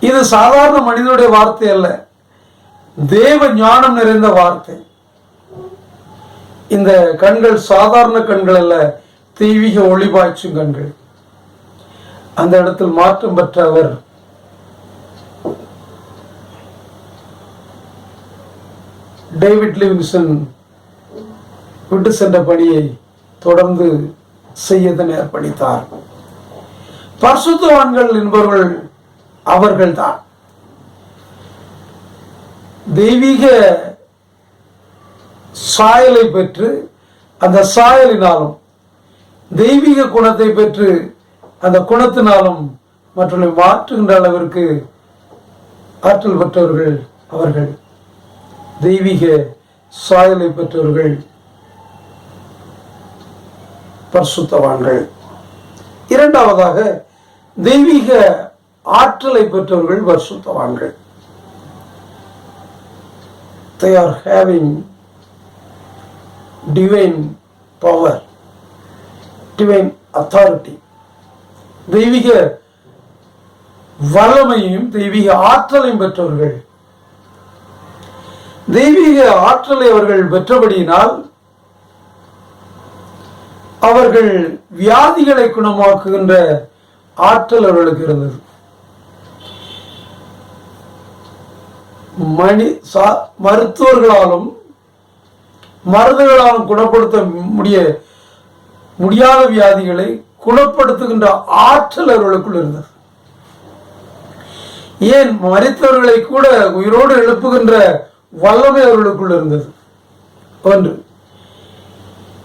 இது சாதாரண மனிதனுடைய வார்த்தை அல்ல, தேவ ஞானம் நிறைந்த வார்த்தை. இந்த கண்கள் சாதாரண கண்கள் அல்ல, தெய்வீக ஒளி பாய்ச்சும் கண்கள். அந்த இடத்தில் மாற்றம் பெற்ற அவர் டேவிட் லிவிங்ஸ்டன் விட்டு சென்ற பணியை தொடர்ந்து செய்ய அர்ப்பணித்தார். பரிசுத்தவான்கள் என்பவர்கள் அவர்கள்தான். தெய்வீக சாயலை பெற்று அந்த சாயலினாலும் தெய்வீக குணத்தை பெற்று அந்த குணத்தினாலும் மற்றவர்களை மாற்றுகின்ற அளவிற்கு ஆற்றல் பெற்றவர்கள் அவர்கள். தெய்வீக சாயலை பெற்றவர்கள் பரிசுத்தவான்கள். இரண்டாவதாக தெய்வீக ஆற்றலை பெற்றவர்கள் பரிசுத்தவான்கள். They are having divine power, divine authority. தெய்வீக வல்லமையும் தெய்வீக ஆற்றலையும் பெற்றவர்கள். தெய்வீக ஆற்றலை அவர்கள் பெற்றபடியினால் அவர்கள் வியாதிகளை குணமாக்குகின்ற ஆற்றல் அவர்களுக்கு இருந்தது. மருத்துவர்களாலும் மருந்துகளாலும் குணப்படுத்த முடியாத வியாதிகளை குணப்படுத்துகின்ற ஆற்றல் அவர்களுக்குள் இருந்தது. ஏன் மரித்தவர்களை கூட உயிரோடு எழுப்புகின்ற வல்லமை அவர்களுக்குள் இருந்தது. ஒன்று.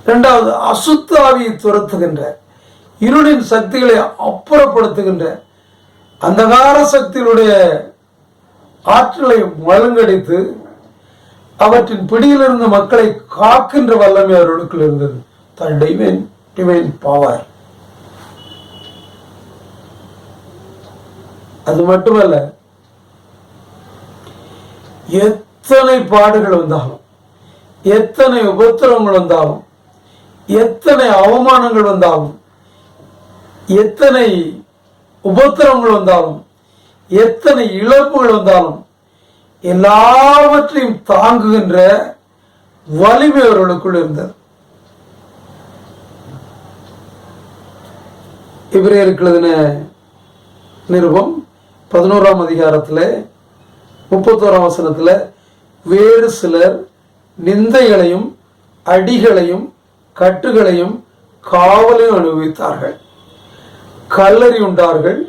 இரண்டாவது, அசுத்த ஆவியை துரத்துகின்ற, இருளின் சக்திகளை அப்புறப்படுத்துகின்ற அந்தகார சக்திகளுடைய ஆற்றலை மழுங்கடித்து அவற்றின் பிடியிலிருந்து மக்களை காக்கின்ற வல்லமை அவர்களுக்குள் இருந்தது. Divine power. அது மட்டுமல்ல, எத்தனை பாடுகள் வந்தாலும், எத்தனை உபத்திரவங்கள் வந்தாலும், எத்தனை அவமானங்கள் வந்தாலும், எத்தனை உபத்திரவங்கள் வந்தாலும், எத்தனை இழப்புகள் வந்தாலும் எல்லாவற்றையும் தாங்குகின்ற வலிமை அவர்களுக்குள் இருந்தது. எபிரேயருக்கு எழுதின நிருபம் 11ஆம் அதிகாரத்தில் 31ஆம் வசனத்தில் வேறு சிலர் நிந்தைகளையும் அடிகளையும் கட்டுகளையும் காவலையும் அனுபவித்தார்கள். கல்லறி உண்டார்கள்,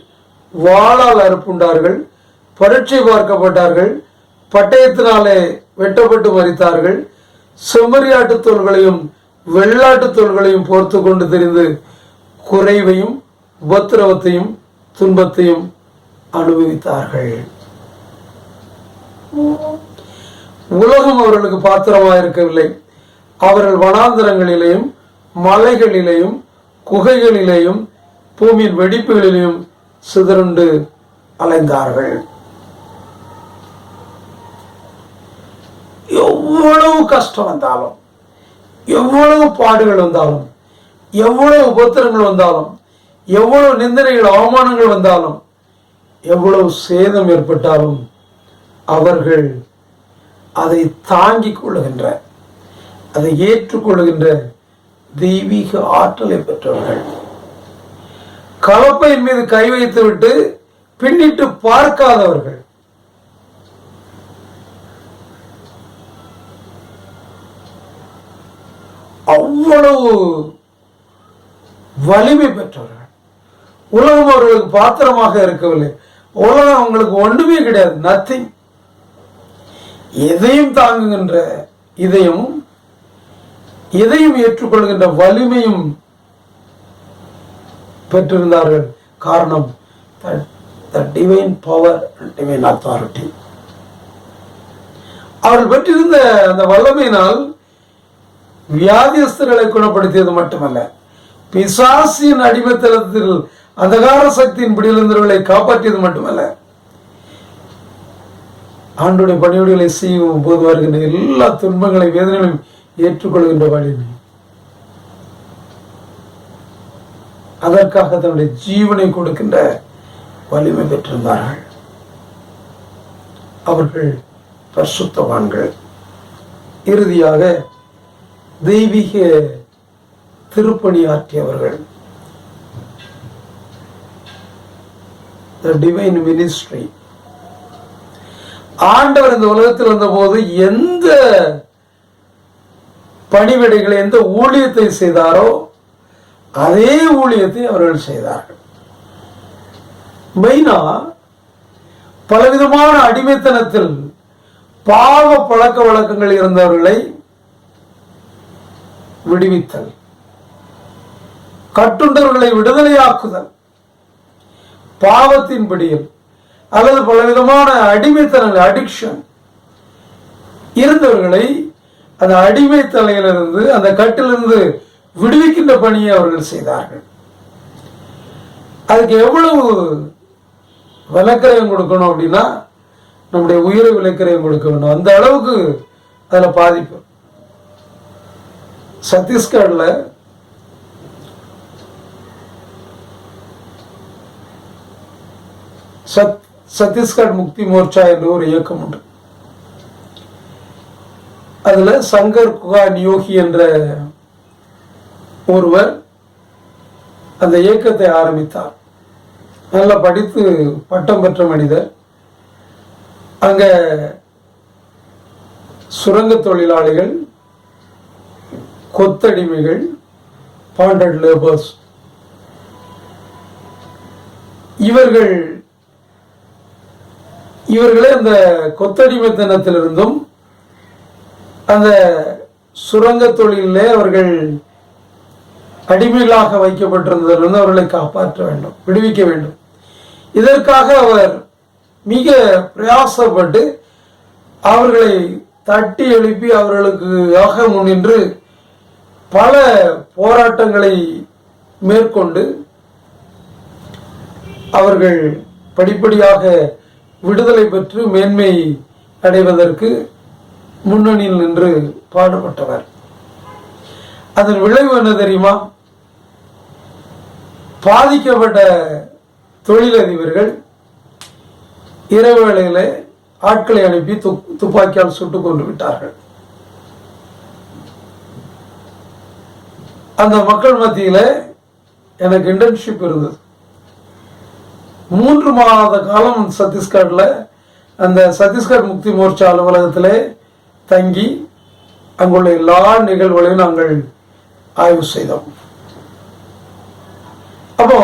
வாளால் அறுப்புண்டார்கள், பரீட்சை பார்க்கப்பட்டார்கள், பட்டயத்தினாலே வெட்டப்பட்டு மரித்தார்கள், செம்மறியாட்டு தோள்களையும் வெள்ளாட்டு தோள்களையும் போர்த்து கொண்டு தெரிந்து குறைவையும் உபத்திரவத்தையும் துன்பத்தையும் அனுபவித்தார்கள். உலகம் அவர்களுக்கு பாத்திரமாக இருக்கவில்லை. அவர்கள் வனாந்தரங்களிலேயும் மலைகளிலேயும் குகைகளிலேயும் பூமியின் வெடிப்புகளிலேயும் சிதறுண்டு அலைந்தார்கள். எவ்வளவு கஷ்டம் வந்தாலும், எவ்வளவு பாடுகள் வந்தாலும், எவ்வளவு உபத்திரங்கள் வந்தாலும், எவ்வளவு நிந்தனைகள் அவமானங்கள் வந்தாலும், எவ்வளவு சேதம் ஏற்பட்டாலும் அவர்கள் அதை தாங்கிக் கொள்ளுகின்ற, அதை ஏற்றுக்கொள்ளுகின்ற தெய்வீக ஆற்றலை பெற்றவர்கள். கலப்பையின் மீது கை வைத்து விட்டு பின்னிட்டு பார்க்காதவர்கள். அவ்வளவு வலிமை பெற்றவர்கள். உலகம் அவர்களுக்கு பாத்திரமாக இருக்கவில்லை. உலகம் அவங்களுக்கு ஒன்றுமே கிடையாது, நத்திங். எதையும் தாங்குகின்ற இதயமும் எதையும் ஏற்றுக்கொள்கின்ற வலிமையும் பெற்றிருந்தார்கள். காரணம், டிவைன் பவர், டிவைன் அத்தாரிட்டி. அவர்கள் பெற்றிருந்த அந்த வல்லமையினால் வியாதியஸ்தர்களை குணப்படுத்தியது மட்டுமல்ல, பிசாசின் அடிமைத்தளத்தில் அந்தகார சக்தியின் பிடியிலிருந்தவர்களை காப்பாற்றியது மட்டுமல்ல, ஆண்டுடைய பணியோடுகளை செய்யும் போது வருகின்ற எல்லா துன்பங்களை வேதனைகளையும் ஏற்றுக்கொள்கின்ற வலிமை, அதற்காக தன்னுடைய ஜீவனை கொடுக்கின்ற வலிமை பெற்றிருந்தார்கள். அவர்கள் பரிசுத்தவான்கள். இறுதியாக தெய்வீக திருப்பணியாற்றியவர்கள். The divine ministry. ஆண்டவர் இந்த உலகத்தில் வந்தபோது எந்த பணிவிடைகளை, எந்த ஊழியத்தை செய்தாரோ அதே ஊழியத்தை அவர்கள் செய்தார்கள். மெயினா பலவிதமான அடிமைத்தனத்தில் பாவ பழக்க வழக்கங்கள் இருந்தவர்களை விடுவித்தல், கட்டுண்டவர்களை விடுதலையாக்குதல், பாவத்தின் பிடியில் அல்லது பலவிதமான அடிமைத்தனங்கள், அடிக்ஷன் இருந்தவர்களை அந்த அடிமைத்தலையிலிருந்து, அந்த கட்டிலிருந்து விடுவிக்கின்ற பணியை அவர்கள் செய்தார்கள். அதுக்கு எவ்வளவு விலக்கிரயம் கொடுக்கணும் அப்படின்னா, நம்முடைய உயிரை விலக்கிரயம் கொடுக்க வேண்டும். அந்த அளவுக்கு அதுல பாதிப்பு. சத்தீஸ்கர்ல சத்தீஸ்கர் முக்தி மோர்ச்சா என்ற ஒரு இயக்கம் உண்டு. அதுல சங்கர் குஹான் யோகி என்ற ஒருவர் அந்த இயக்கத்தை ஆரம்பித்தார். நல்லா படித்து பட்டம் பெற்ற மனிதர். அங்க சுரங்க தொழிலாளிகள், கொத்தடிமைகள், பாண்டட் லேபர்ஸ், இவர்களே அந்த கொத்தடிமைத்தனத்திலிருந்தும் அந்த சுரங்க தொழிலே அவர்கள் அடிமைகளாக வைக்கப்பட்டிருந்ததிலிருந்து அவர்களை காப்பாற்ற வேண்டும், விடுவிக்க வேண்டும். இதற்காக அவர் மிக பிரயாசப்பட்டு அவர்களை தட்டி எழுப்பி அவர்களுக்காக முன்னின்று பல போராட்டங்களை மேற்கொண்டு அவர்கள் படிப்படியாக விடுதலை பெற்று மேன்மை அடைவதற்கு முன்னணியில் நின்று பாடுபட்டவர். அதன் விளைவு என்ன தெரியுமா? பாதிக்கப்பட்ட தொழிலதிபர்கள் இரவு வேளையில ஆட்களை அனுப்பி துப்பாக்கியால் சுட்டுக் கொண்டு விட்டார்கள். அந்த மக்கள் மத்தியில எனக்கு இன்டர்ன்ஷிப் இருந்தது. 3 மாத காலம் சத்தீஸ்கர்ல அந்த சத்தீஸ்கர் முக்தி மோர்ச்சா அலுவலகத்திலே தங்கி அங்குள்ள எல்லா நிகழ்வுகளையும் நாங்கள் ஆய்வு செய்தோம். அப்போ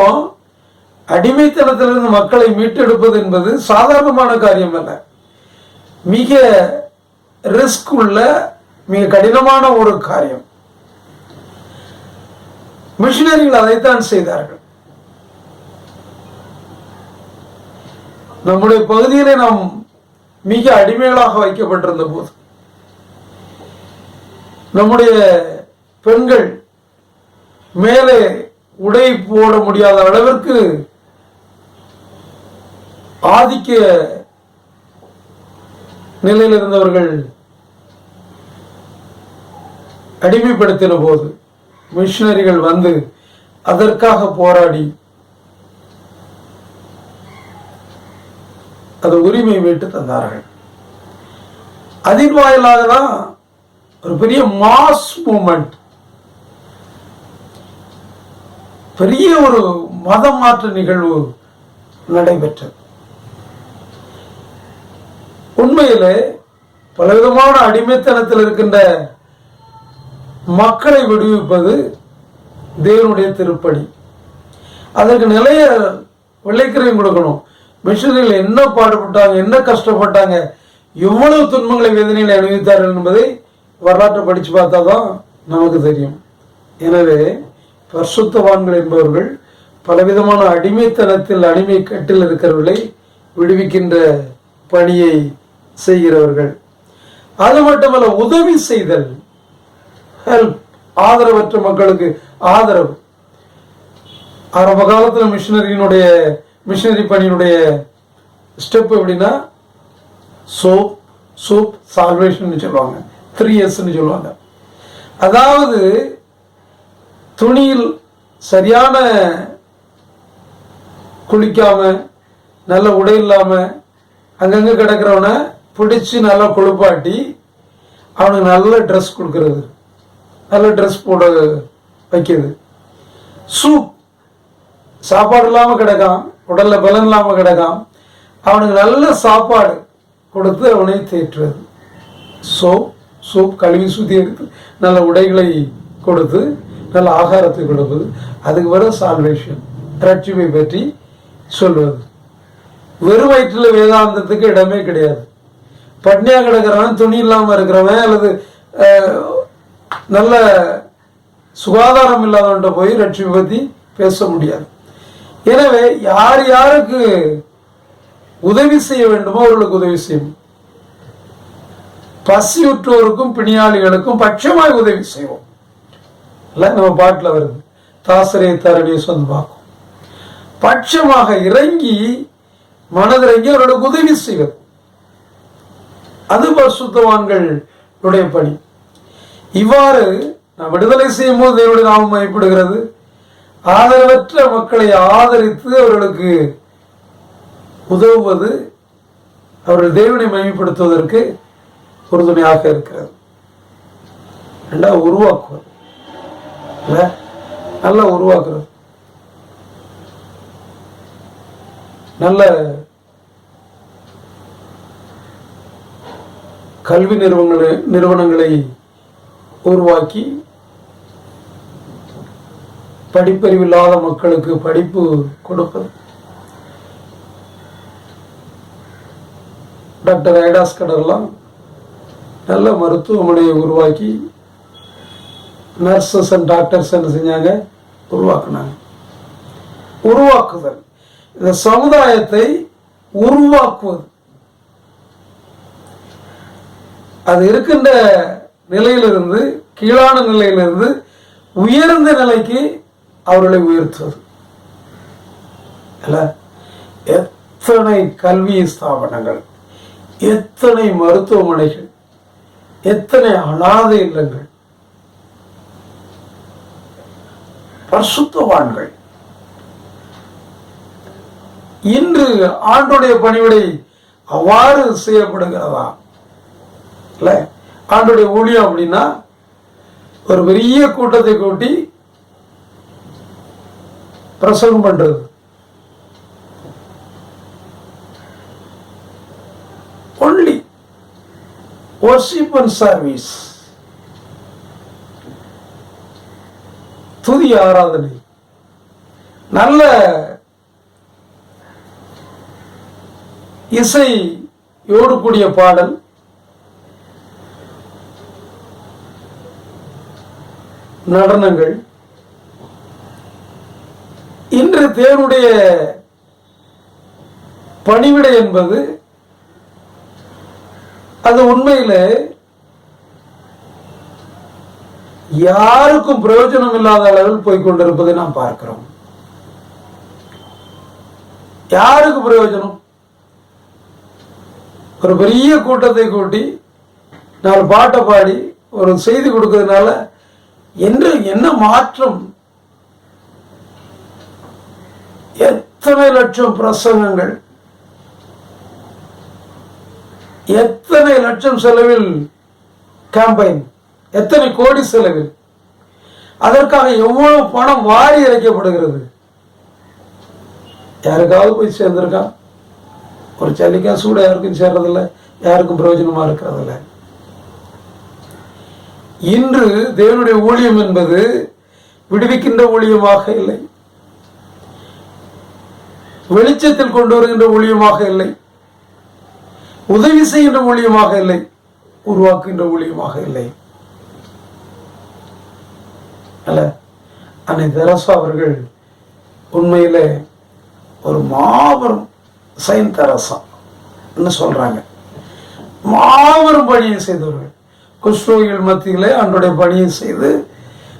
அடிமைத்தனத்திலிருந்து மக்களை மீட்டெடுப்பது என்பது சாதாரணமான காரியம் அல்ல. மிக ரிஸ்க் உள்ள, மிக கடினமான ஒரு காரியம். மிஷனரிகள் அதைத்தான் செய்தார்கள். நம்முடைய பகுதியிலே நாம் மிக அடிமைகளாக வைக்கப்பட்டிருந்த போது நம்முடைய பெண்கள் மேலே உடை போட முடியாத அளவிற்கு ஆதிக்க நிலையில் இருந்தவர்கள் அடிமைப்படுத்தின போது மிஷனரிகள் வந்து அதற்காக போராடி அது உரிமை மீட்டு தந்தார்கள். அதன் வாயிலாக தான் ஒரு பெரிய மாஸ் மூமெண்ட், பெரிய ஒரு மதம் மாற்ற நிகழ்வு நடைபெற்றது. உண்மையிலே பலவிதமான அடிமைத்தனத்தில் இருக்கின்ற மக்களை விடுவிப்பது தேவனுடைய திருப்பணி. அதற்கு நிலைய விளைக்கிறையும் கொடுக்கணும். மிஷனரிகள் என்ன பாடுபட்டாங்க, என்ன கஷ்டப்பட்டாங்க, எவ்வளவு துன்பங்களை வேதனைகளை அனுபவித்தார்கள் என்பதை வரலாற்றை படிச்சு பார்த்தாதான் நமக்கு தெரியும். எனவே பரிசுத்தவான்கள் என்பவர்கள் பலவிதமான அடிமைத்தனத்தில், அடிமை கட்டில் இருக்கிறவர்களை விடுவிக்கின்ற பணியை செய்கிறவர்கள். அது மட்டுமல்ல, உதவி செய்தல், ஹெல்ப், ஆதரவற்ற மக்களுக்கு ஆதரவு. ஆரம்ப காலத்தில் மிஷனரி பணியினுடைய ஸ்டெப் எப்படின்னா, சூப் சால்வேஷன் சொல்லுவாங்க, 3S சொல்லுவாங்க. அதாவது துணியில் சரியான குளிக்காம, நல்ல உடை இல்லாம அங்கங்க கிடக்கிறவனை பிடிச்சு நல்லா குளிப்பாட்டி அவனுக்கு நல்ல ட்ரெஸ் கொடுக்கறது, நல்ல ட்ரெஸ் போட வைக்கிது. சூப், சாப்பாடு இல்லாமல் கிடக்கான், உடல்ல பலன் இல்லாமல் கிடக்கான், அவனுக்கு நல்ல சாப்பாடு கொடுத்து அவனை தேற்றுறது. சூப் கழுவி சுத்திகரித்து நல்ல உடைகளை கொடுத்து நல்ல ஆகாரத்தை கொடுப்பது. அதுக்கு பிறகு சால்வேஷன், ரட்சிப்பை பற்றி சொல்வது. வெறும் வயிற்றில் வேதாந்தத்துக்கு இடமே கிடையாது. பட்னியா கிடக்கிறவன், துணி இல்லாமல் இருக்கிறவன், அல்லது நல்ல சுகாதாரம் இல்லாதவன்ட்ட போய் ரட்சிப்பை பற்றி பேச முடியாது. எனவே யார் யாருக்கு உதவி செய்ய வேண்டுமோ அவர்களுக்கு உதவி செய்யும். பசியுற்றோருக்கும் பிணியாளிகளுக்கும் பட்சமாய் உதவி செய்வோம். நம்ம பாட்டில் வருது, தாசரே தரணியை சொந்தமாக்கும். பட்சமாக இறங்கி மனதிறங்கி அவர்களுக்கு உதவி செய்வது, அது பரிசுத்தவான்களுடைய பணி. இவ்வாறு நாம் விடுதலை செய்யும் போது தேவனுடைய நாமம் மகிமைப்படுகிறது. ஆதரவற்ற மக்களை ஆதரித்து அவர்களுக்கு உதவுவது அவர்கள் தேவனை மகிமைப்படுத்துவதற்கு உறுதுணையாக இருக்கிறது. ரெண்டாவது உருவாக்குவது, நல்லா உருவாக்குறது. நல்ல கல்வி நிறுவனங்களை உருவாக்கி படிப்பறிவில்லாத மக்களுக்கு படிப்பு கொடுப்பது. டாக்டர் ஐடாஸ் கடர்லாம் நல்ல மருத்துவமனையை உருவாக்கி நர்சஸ் அண்ட் டாக்டர்ஸ் என்ன செஞ்சாங்க, உருவாக்குனாங்க. உருவாக்குதல், இந்த சமுதாயத்தை உருவாக்குவது. அது இருக்கின்ற நிலையிலிருந்து, கீழான நிலையிலிருந்து உயர்ந்த நிலைக்கு அவர்களை உயர்த்துவது. எத்தனை கல்வி ஸ்தாபனங்கள், எத்தனை மருத்துவமனைகள், எத்தனை அனாதை இல்லங்கள், பரிசுத்தவான்கள். இன்று ஆண்டுடைய பணிவிடை அவ்வாறு செய்யப்படுகிறதா? இல்ல, ஆண்டுடைய ஊழியம் அப்படின்னா ஒரு பெரிய கூட்டத்தை கூட்டி பிரசங்கம் பண்றது. ஒன்லி worship and service, துதி ஆராதனை, நல்ல இசையோடு கூடிய பாடல், நடனங்கள். இன்று தேவனுடைய பணிவிடை என்பது அது உண்மையில யாருக்கும் பிரயோஜனம் இல்லாத அளவில் போய்கொண்டிருப்பதை நாம் பார்க்கிறோம். யாருக்கு பிரயோஜனம்? ஒரு பெரிய கூட்டத்தை கூட்டி 4 பாட்டை பாடி ஒரு செய்தி கொடுக்கிறதுனால என்று என்ன மாற்றம்? எத்தனை லட்சம் பிரசங்கங்கள், எத்தனை லட்சம் செலவில் கேம்பெயின், எத்தனை கோடி செலவில், அதற்காக எவ்வளவு பணம் வாரி இறைக்கப்படுகிறது. யாருக்காவது போய் சேர்ந்திருக்கா? ஒரு சலிக்கா சூட யாருக்கும் சேர்றதில்லை, யாருக்கும் பிரயோஜனமா இருக்கிறதில்ல. இன்று தேவனுடைய ஊழியம் என்பது விடுவிக்கின்ற ஊழியமாக இல்லை, வெளிச்சத்தில் கொண்டு வருகின்ற ஊழியமாக இல்லை, உதவி செய்கின்ற ஊழியமாக இல்லை, உருவாக்குகின்ற ஊழியமாக இல்லை. அல்ல, அன்னை தெரசா அவர்கள் உண்மையில ஒரு மாபெரும் செயின்ட் தெரசா சொல்றாங்க. மாபெரும் பணியை செய்தவர்கள். குஷ்ரோகிகள் மத்தியிலே அன்றைய பணியை செய்து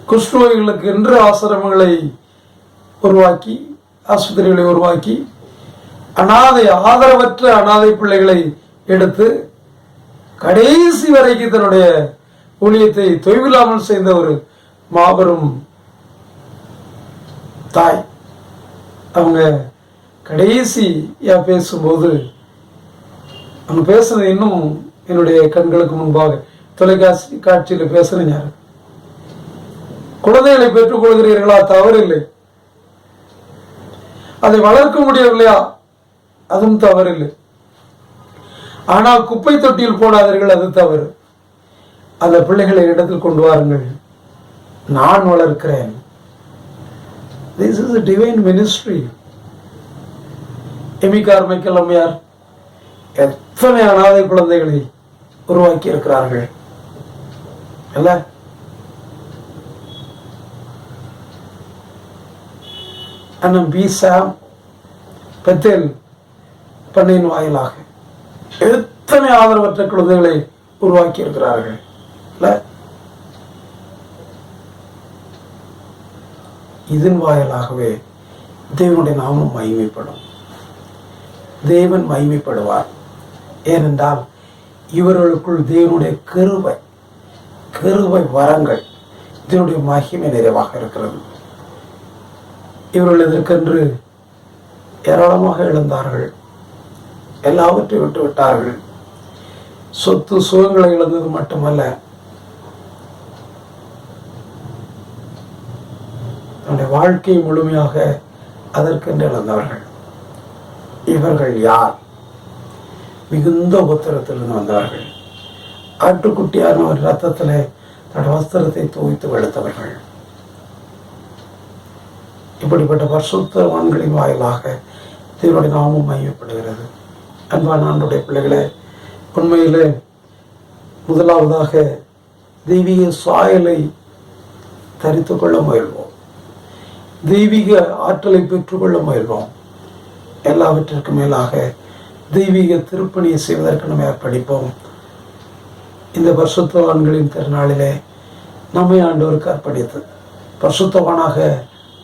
குஷ்ரோகிகளுக்கு என்று ஆசிரமங்களை உருவாக்கி, ஆஸ்பத்திரிகளை உருவாக்கி, ஆதரவற்ற அனாதை பிள்ளைகளை எடுத்து கடைசி வரைக்கும் தன்னுடைய ஊழியத்தை தொய்வில்லாமல் செய்த ஒரு மாபெரும் தாய். அவங்க கடைசியா பேசும்போது அவங்க பேசுனது இன்னும் என்னுடைய கண்களுக்கு முன்பாக தொலைக்காட்சி காட்சியில் பேசுறேன். குழந்தைகளை பெற்றுக் கொள்கிறீர்களா? தவறில்லை. அதை வளர்க்க முடியவில்லையா? அதுவும் தவறில்லை. ஆனால் குப்பை தொட்டியில் போடாதீர்கள், அது தவறு. அந்த பிள்ளைகளை இடத்தில் கொண்டு வாருங்கள், நான் வளர்க்கிறேன். This is a divine ministry. Amy Carmichael அம்மையார் எத்தனை அனாதை குழந்தைகளை உருவாக்கி இருக்கிறார்கள் அல்ல? அண்ணன் பி சாம் பெத்தேல் பண்ணையின் வாயிலாக எத்தனை ஆதரவற்ற குழந்தைகளை உருவாக்கி இருக்கிறார்கள் இல்ல? இதன் வாயிலாகவே தேவனுடைய நாமம் மகிமைப்படும். தேவன் மகிமைப்படுவார். ஏனென்றால் இவர்களுக்குள் தேவனுடைய கிருபை வரங்கள், இதனுடைய மகிமை நிறைவாக இருக்கிறது. இவர்கள் இதற்கென்று ஏராளமாக இழந்தார்கள், எல்லாவற்றையும் விட்டு விட்டார்கள். சொத்து சுகங்களை இழந்தது மட்டுமல்ல, தன்னுடைய வாழ்க்கையை முழுமையாக அதற்கென்று இழந்தவர்கள். இவர்கள் யார்? மிகுந்த உபத்திரத்திலிருந்து வந்தவர்கள். ஆட்டுக்குட்டியான ஒரு ரத்தத்தில் தன்னுடைய வஸ்திரத்தை துவைத்து வெளுத்தவர்கள். இப்படிப்பட்ட பரிசுத்தவான்களின் வாயிலாக தேவனுடைய நாமம் மகிமைப்படுகிறது. அன்பான ஆண்டவருடைய பிள்ளைகளே, உண்மையிலே முதலாவதாக தெய்வீக சாயலை தரித்து கொள்ள முயல்வோம். தெய்வீக ஆற்றலை பெற்றுக்கொள்ள முயல்வோம். எல்லாவற்றிற்கும் மேலாக தெய்வீக திருப்பணியை செய்வதற்கு நம்ம அர்ப்பணிப்போம். இந்த பரிசுத்தவான்களின் திருநாளிலே நம்மை ஆண்டவருக்கு அர்ப்பணித்து பரிசுத்தவானாக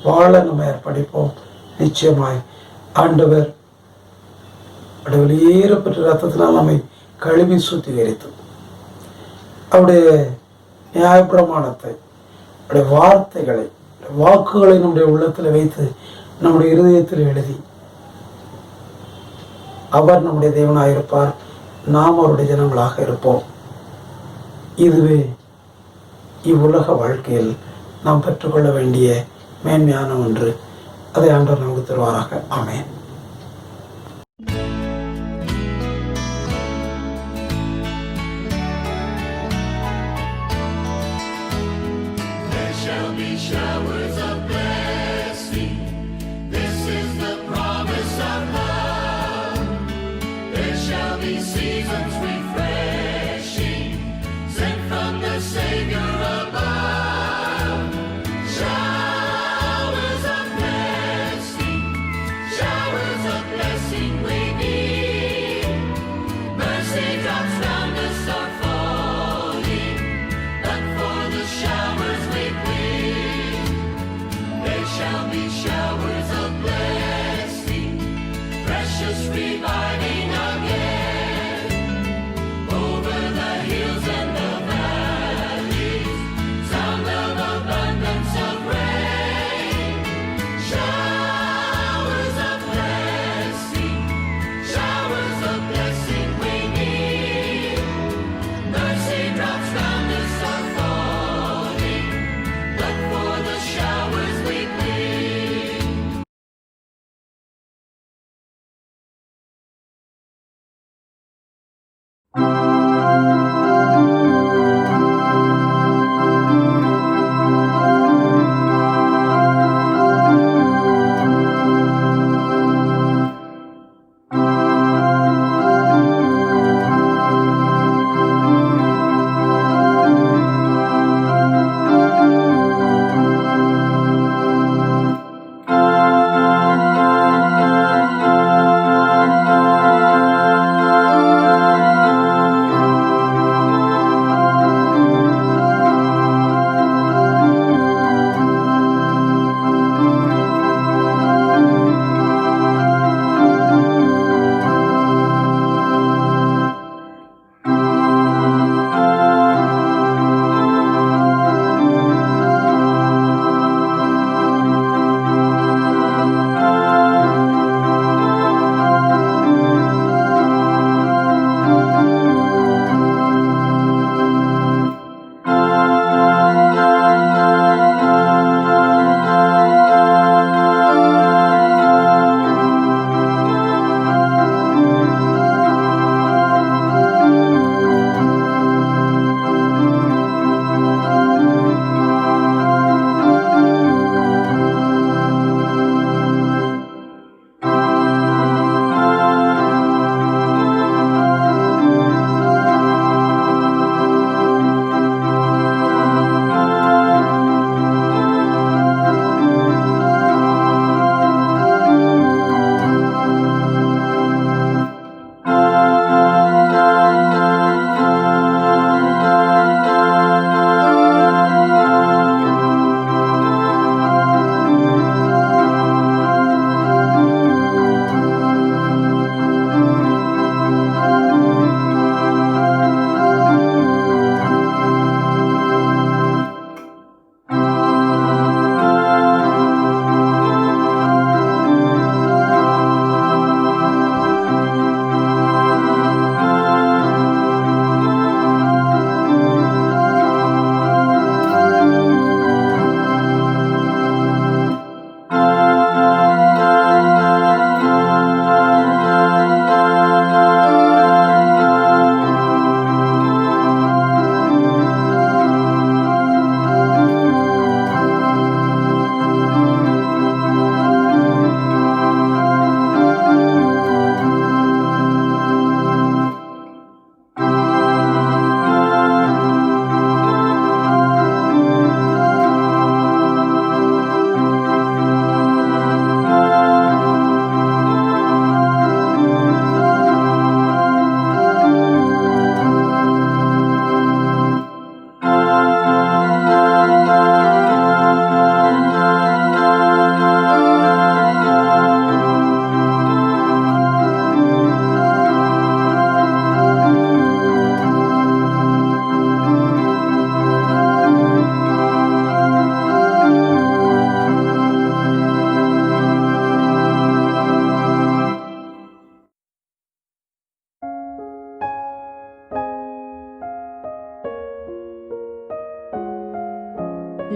வாழ நம்ம அர்ப்பணிப்போம். நிச்சயமாய் ஆண்டவர் வெளியேறப்பட்ட ரத்தத்தினால் நம்மை கழுவி சுத்திகரித்து அவருடைய நியாயப்பிரமாணத்தை, அவருடைய வார்த்தைகளை, வாக்குகளை நம்முடைய உள்ளத்தில் வைத்து நம்முடைய இருதயத்தில் எழுதி அவர் நம்முடைய தேவனாயிருப்பார், நாம் அவருடைய ஜனங்களாக இருப்போம். இதுவே இவ்வுலக வாழ்க்கையில் நாம் பெற்றுக்கொள்ள வேண்டிய மேன்மையான ஒன்று. அதை ஆண்டவர் நமக்கு தருவாராக. ஆமென். Showers of blessing, this is the promise of love. There shall be seasons refreshing, sent from the Savior above. Showers of blessing we need. Mercy drops round us are falling, but for the showers we plead. There shall be showers of blessing, precious reviving again, over the hills and the valleys, sound of abundance of rain. Showers of blessing we need. Mercy drops round us are falling, but for the showers we plead.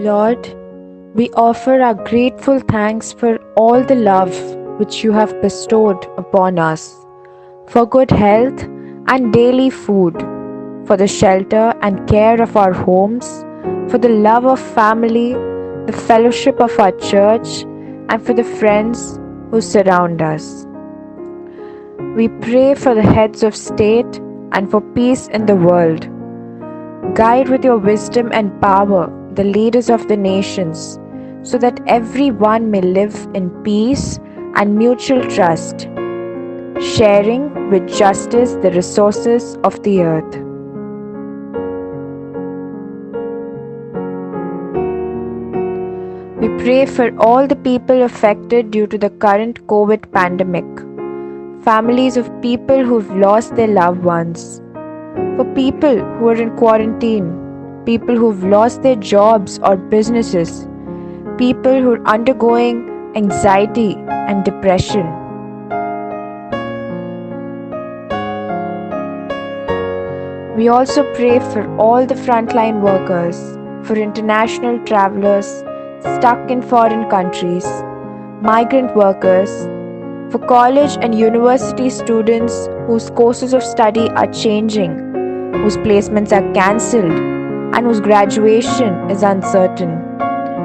Lord, we offer our grateful thanks for all the love which you have bestowed upon us, for good health and daily food, for the shelter and care of our homes, for the love of family, the fellowship of our church, and for the friends who surround us. We pray for the heads of state and for peace in the world. Guide with your wisdom and power the leaders of the nations, so that everyone may live in peace and mutual trust, sharing with justice the resources of the earth. We pray for all the people affected due to the current COVID pandemic, families of people who've lost their loved ones, for people who are in quarantine, people who've lost their jobs or businesses, people who are undergoing anxiety and depression. We also pray for all the frontline workers, for international travelers stuck in foreign countries, migrant workers, for college and university students whose courses of study are changing, whose placements are cancelled, and whose graduation is uncertain.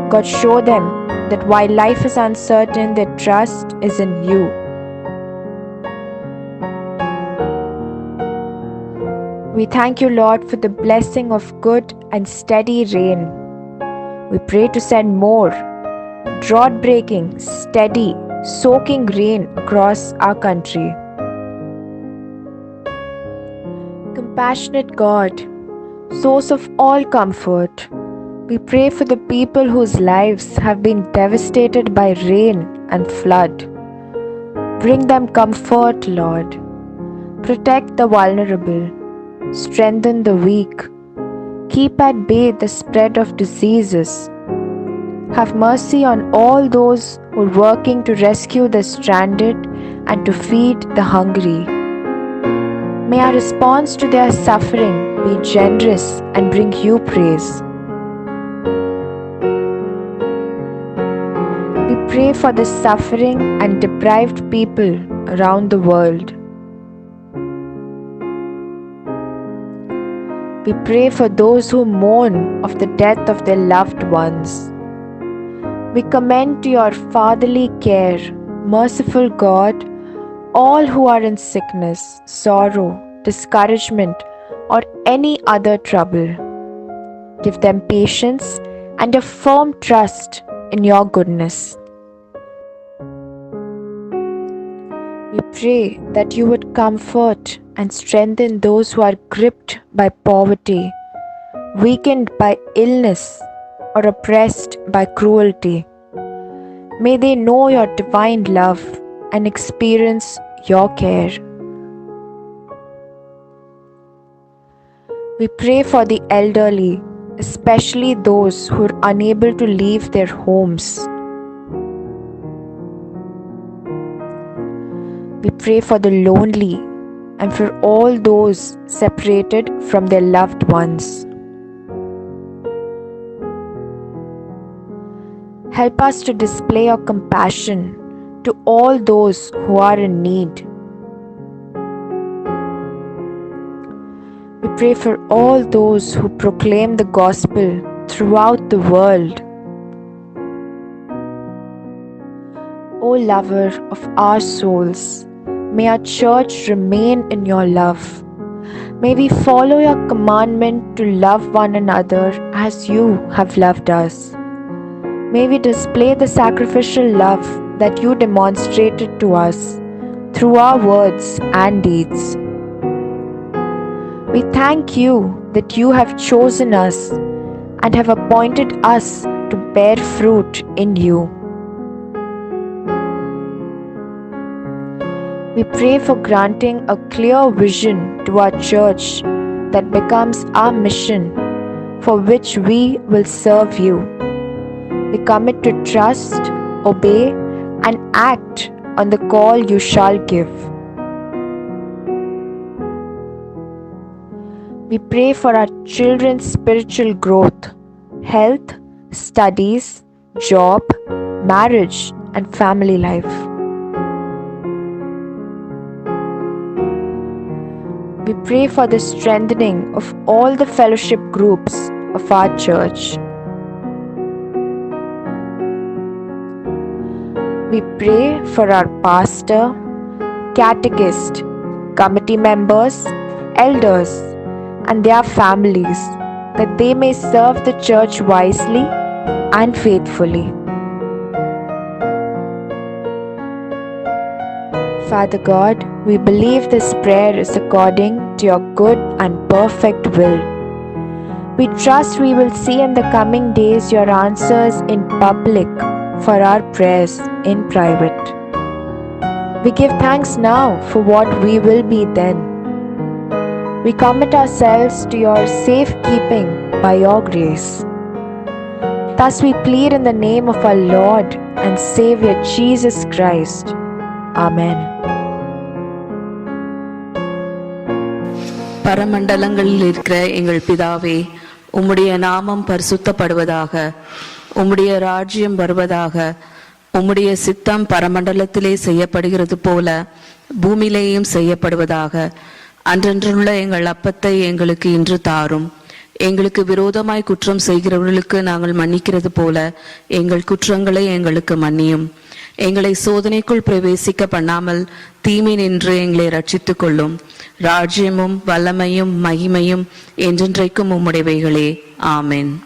God, show them that while life is uncertain, their trust is in you. We thank you, Lord, for the blessing of good and steady rain. We pray to send more drought-breaking, steady, soaking rain across our country. Compassionate God, source of all comfort, we pray for the people whose lives have been devastated by rain and flood. Bring them comfort, Lord. Protect the vulnerable. Strengthen the weak. Keep at bay the spread of diseases. Have mercy on all those who are working to rescue the stranded and to feed the hungry. May our response to their suffering be generous and bring you praise. We pray for the suffering and deprived people around the world. We pray for those who mourn of the death of their loved ones. We commend to your fatherly care, merciful God, all who are in sickness, sorrow, discouragement, or any other trouble. Give them patience and a firm trust in your goodness. We pray that you would comfort and strengthen those who are gripped by poverty, weakened by illness, or oppressed by cruelty. May they know your divine love and experience your care. We pray for the elderly, especially those who are unable to leave their homes. We pray for the lonely and for all those separated from their loved ones. Help us to display your compassion to all those who are in need. We pray for all those who proclaim the gospel throughout the world. O lover of our souls, may our church remain in your love. May we follow your commandment to love one another as you have loved us. May we display the sacrificial love that you demonstrated to us through our words and deeds. We thank you that you have chosen us and have appointed us to bear fruit in you. We pray for granting a clear vision to our church that becomes our mission, for which we will serve you. We commit to trust, obey, and act on the call you shall give. We pray for our children's spiritual growth, health, studies, job, marriage, and family life. We pray for the strengthening of all the fellowship groups of our church. We pray for our pastor, catechist, committee members, elders, and their families that they may serve the church wisely and faithfully. Father God, we believe this prayer is according to your good and perfect will. We trust we will see in the coming days your answers in public for our prayers in private. We give thanks now for what we will be then. We commit ourselves to your safekeeping by your grace. Thus we plead in the name of our Lord and Savior Jesus Christ. Amen. பரமண்டலங்களில் இருக்கிற எங்கள் பிதாவே, உம்முடைய நாமம் பரிசுத்தப்படுவதாக, உம்முடைய ராஜ்யம் வருவதாக, உம்முடைய சித்தம் பரமண்டலத்திலே செய்யப்படுகிறது போல பூமியிலேயும் செய்யப்படுவதாக. அன்றன்றுள்ள எங்கள் அப்பத்தை எங்களுக்கு இன்று தாரும். எங்களுக்கு விரோதமாய் குற்றம் செய்கிறவர்களுக்கு நாங்கள் மன்னிக்கிறது போல எங்கள் குற்றங்களை எங்களுக்கு மன்னியும். எங்களை சோதனைக்குள் பிரவேசிக்க பண்ணாமல் தீமை நின்று எங்களை ரட்சித்துக் கொள்ளும். ராஜ்யமும் வல்லமையும் மகிமையும் என்றென்றைக்கும் உம்முடையவைகளே. ஆமென்.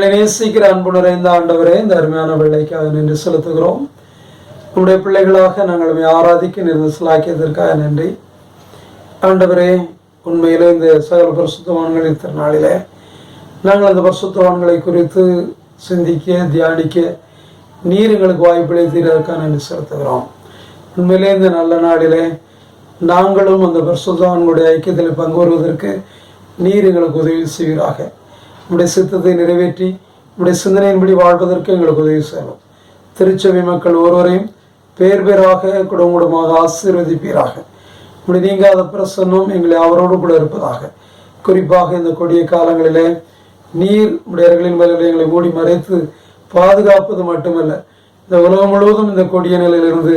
எங்களை நேசிக்கிற அன்பு நிறைந்த ஆண்டவரே, இந்த அருமையான வேளைக்காக நன்றி செலுத்துகிறோம். நம்முடைய பிள்ளைகளாக நாங்கள் ஆராதிக்க நிர்ணயிக்கதற்காக நன்றி ஆண்டவரே. உண்மையிலே இந்த சகல பரிசுத்தவான்களின் திருநாளிலே நாங்கள் அந்த பரிசுத்தவான்களை குறித்து சிந்திக்க தியானிக்க நீர் எங்களுக்கு வாய்ப்பளித்ததற்காக நன்றி செலுத்துகிறோம். உண்மையிலே இந்த நல்ல நாளிலே நாங்களும் அந்த பரிசுத்தவான்களுடைய ஐக்கியத்தில் பங்கு வருவதற்கு நீர் எங்களுக்கு உதவி செய்வீராக. நம்முடைய சித்தத்தை நிறைவேற்றி நம்முடைய சிந்தனையின்படி வாழ்வதற்கு எங்களுக்கு உதவி செய்யணும். திருச்சபை மக்கள் ஒருவரையும் பேர் பேராக குடும்பமாக ஆசீர்வதிப்பீராக. இப்படி நீங்காத பிரசன்னம் எங்களை அவரோடு கூட இருப்பதாக. குறிப்பாக இந்த கொடிய காலங்களிலே நீர் உடையர்களின் மேலே எங்களை மூடி மறைத்து பாதுகாப்பது மட்டுமல்ல, இந்த உலகம் முழுவதும் இந்த கொடிய நிலையிலிருந்து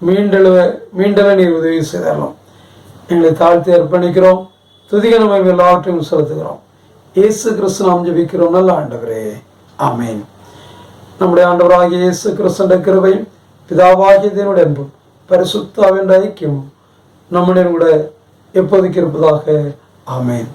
மீண்டெழ நீர் உதவி செய்தரலாம். எங்களை தாழ்த்தி அர்ப்பணிக்கிறோம். துதிக நம்ம எல்லாவற்றையும் செலுத்துகிறோம். இயேசு கிறிஸ்து நாம் ஜெபிக்கிறோம் நல்ல ஆண்டவரே, ஆமேன். நம்முடைய ஆண்டவராகிய இயேசு கிறிஸ்துவின் கிருபையும் பிதாவாகிய தேவனுடைய அன்பும் பரிசுத்த ஆவியின் ஐக்கியமும் நம்முடைய கூட எப்போதைக்கு இருப்பதாக. ஆமேன்.